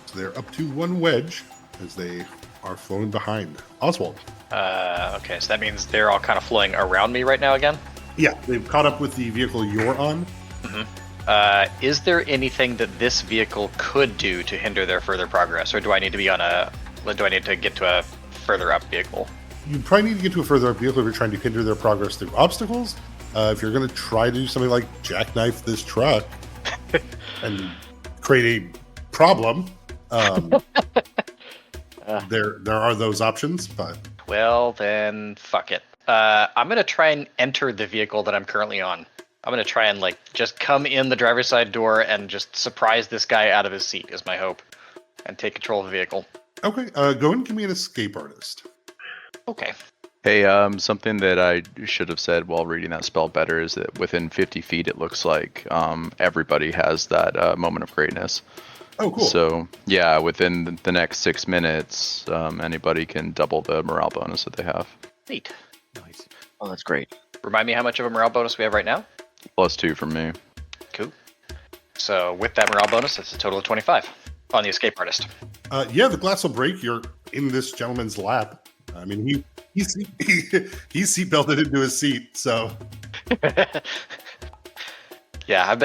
So they're up to 1 wedge as they are flowing behind. Oswald. Okay, so that means they're all kind of flowing around me right now again? Yeah, they've caught up with the vehicle you're on. Is there anything that this vehicle could do to hinder their further progress, or do I need to be on do I need to get to a further up vehicle? You probably need to get to a further up vehicle if you're trying to hinder their progress through obstacles. If you're going to try to do something like jackknife this truck and create a problem, there are those options, but... Well, then, fuck it. I'm going to try and enter the vehicle that I'm currently on. I'm going to try and, just come in the driver's side door and just surprise this guy out of his seat, is my hope. And take control of the vehicle. Okay, go and give me an escape artist. Okay. Hey, something that I should have said while reading that spell better is that within 50 feet, it looks like everybody has that Moment of Greatness. Oh, cool. So, yeah, within the next 6 minutes, anybody can double the morale bonus that they have. Neat. Nice. Oh, that's great. Remind me how much of a morale bonus we have right now? +2 from me. Cool. So with that morale bonus, it's a total of 25 on the escape artist. Yeah, the glass will break. You're in this gentleman's lap. I mean, he's seatbelted into his seat, so... Yeah, I've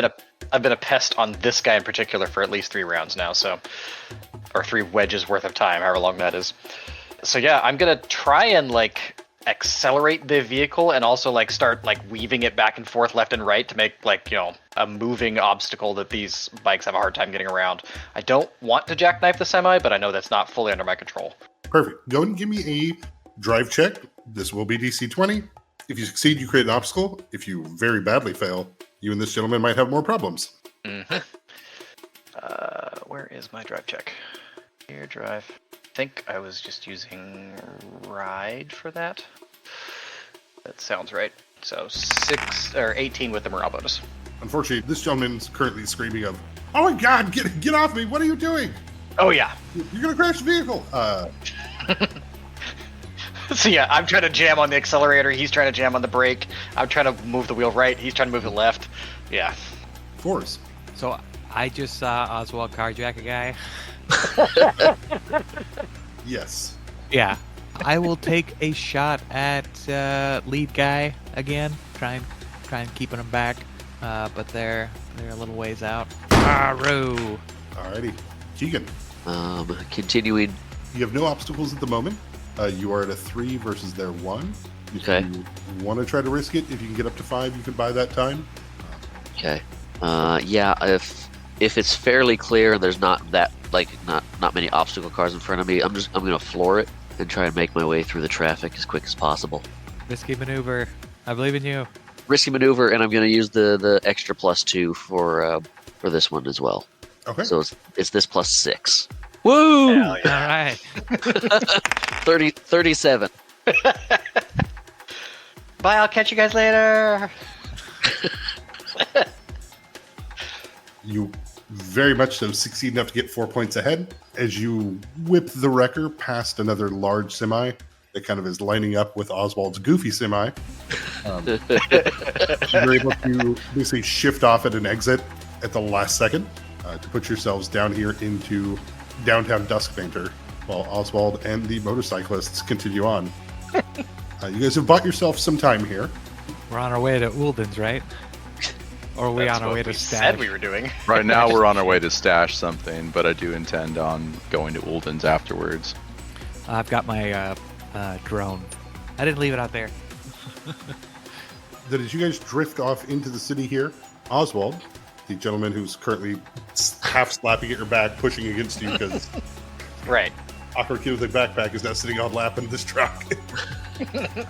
been a pest on this guy in particular for at least 3 rounds now, or 3 wedges worth of time, however long that is. So yeah, I'm gonna try and accelerate the vehicle and also start weaving it back and forth left and right to make a moving obstacle that these bikes have a hard time getting around. I don't want to jackknife the semi, but I know that's not fully under my control. Perfect. Go and give me a drive check. This will be DC 20. If you succeed, you create an obstacle. If you very badly fail, you and this gentleman might have more problems. Mm-hmm. Where is my drive check? Here, drive. I think I was just using ride for that. That sounds right. So 18 with the morale bonus. Unfortunately, this gentleman's currently screaming of, "Oh my God, get off me! What are you doing? Oh yeah. You're gonna crash the vehicle!" So yeah, I'm trying to jam on the accelerator. He's trying to jam on the brake. I'm trying to move the wheel right. He's trying to move it left. Yeah. Force. So I just saw Oswald carjack a guy. Yes. Yeah. I will take a shot at lead guy again. Try and keeping him back. But they're a little ways out. Arrow. Alrighty. Keegan. Continuing. You have no obstacles at the moment. You are at a 3 versus their 1. If Okay. you want to try to risk it, if you can get up to 5, you can buy that time. Okay. Yeah, if it's fairly clear and there's not that not many obstacle cars in front of me, I'm gonna floor it and try and make my way through the traffic as quick as possible. Risky maneuver. I believe in you. Risky maneuver, and I'm gonna use the extra +2 for this one as well. Okay. So it's this +6. Woo! Hell All yeah. right. 37. Bye, I'll catch you guys later. You very much so succeed enough to get 4 points ahead as you whip the wrecker past another large semi that kind of is lining up with Oswald's goofy semi. You're able to basically shift off at an exit at the last second to put yourselves down here into downtown Duskpainter while Oswald and the motorcyclists continue on. You guys have bought yourself some time here. We're on our way to Ulden's, right? Or are we That's on our what way to we Stash? said we were doing. Right now, we're on our way to stash something, but I do intend on going to Ulden's afterwards. I've got my drone. I didn't leave it out there. That as you guys drift off into the city here, Oswald, the gentleman who's currently half slapping at your back, pushing against you because Right. awkward kid with a backpack is now sitting on lap in this truck.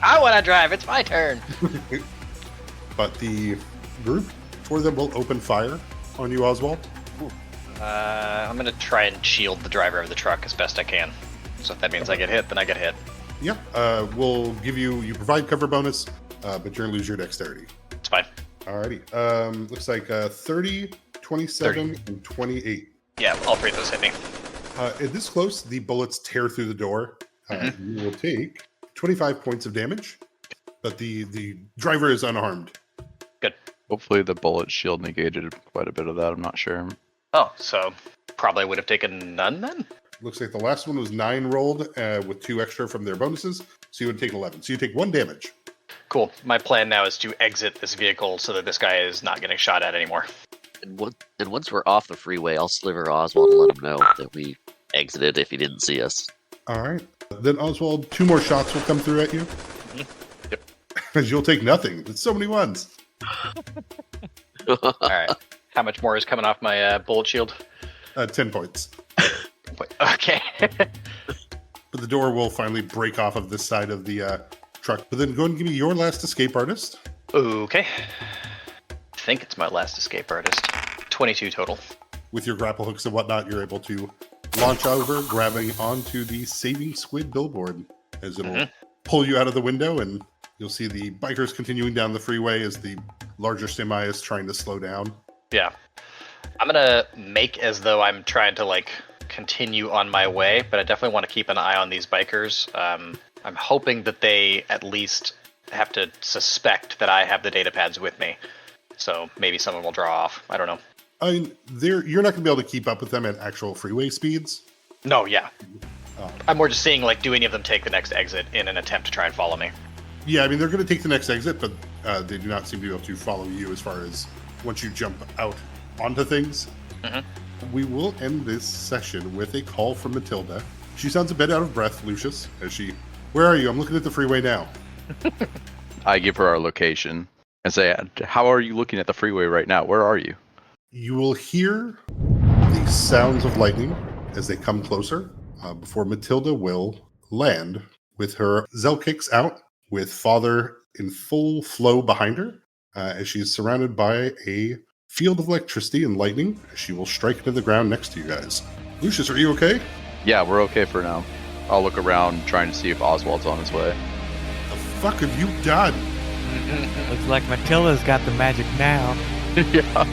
I want to drive. It's my turn. But the group, 4 of them will open fire on you, Oswald. I'm gonna try and shield the driver of the truck as best I can. So if that means I get hit, then I get hit. Yeah, we'll give you provide cover bonus, but you're going to lose your dexterity. It's fine. Alrighty. Looks like 30, 27, 30. and 28. Yeah, all three of those hit me. At this close, the bullets tear through the door. You will take 25 points of damage, but the driver is unharmed. Good. Hopefully the bullet shield negated quite a bit of that. I'm not sure. Oh, so probably would have taken none then? Looks like the last one was 9 rolled with 2 extra from their bonuses, so you would take 11. So you take 1 damage. Cool. My plan now is to exit this vehicle so that this guy is not getting shot at anymore. And once we're off the freeway, I'll sliver Oswald and let him know that we exited if he didn't see us. All right. Then, Oswald, 2 more shots will come through at you. Yep. You'll take nothing. There's so many ones. All right. How much more is coming off my bullet shield? 10 points. Okay. But the door will finally break off of this side of the truck. But then go and give me your last escape artist. Okay. I think it's my last escape artist. 22 total. With your grapple hooks and whatnot, you're able to launch over, grabbing onto the Saving Squid billboard as it'll pull you out of the window, and you'll see the bikers continuing down the freeway as the larger semi is trying to slow down. Yeah. I'm going to make as though I'm trying to, continue on my way, but I definitely want to keep an eye on these bikers. I'm hoping that they at least have to suspect that I have the data pads with me. So maybe someone will draw off. I don't know. I mean, you're not going to be able to keep up with them at actual freeway speeds. No, yeah. I'm more just seeing, do any of them take the next exit in an attempt to try and follow me? Yeah, I mean, they're going to take the next exit, but they do not seem to be able to follow you as far as once you jump out onto things. We will end this session with a call from Matilda. She sounds a bit out of breath, Lucius, as she... Where are you? I'm looking at the freeway now. I give her our location and say, how are you looking at the freeway right now? Where are you? You will hear the sounds of lightning as they come closer before Matilda will land with her Zell kicks out with Father in full flow behind her as she's surrounded by a field of electricity and lightning. She will strike into the ground next to you guys. Lucius, are you okay? Yeah, we're okay for now. I'll look around trying to see if Oswald's on his way. The fuck have you done? Looks like Matilda's got the magic now. Yeah.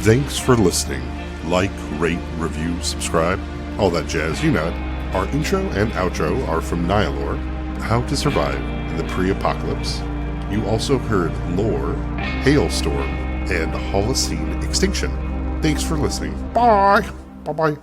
Thanks for listening. Like, rate, review, subscribe, all that jazz, you know it. Our intro and outro are from Nihilore, How to Survive in the Pre-Apocalypse. You also heard Lore, Hailstorm, and Holocene Extinction. Thanks for listening. Bye! Bye-bye.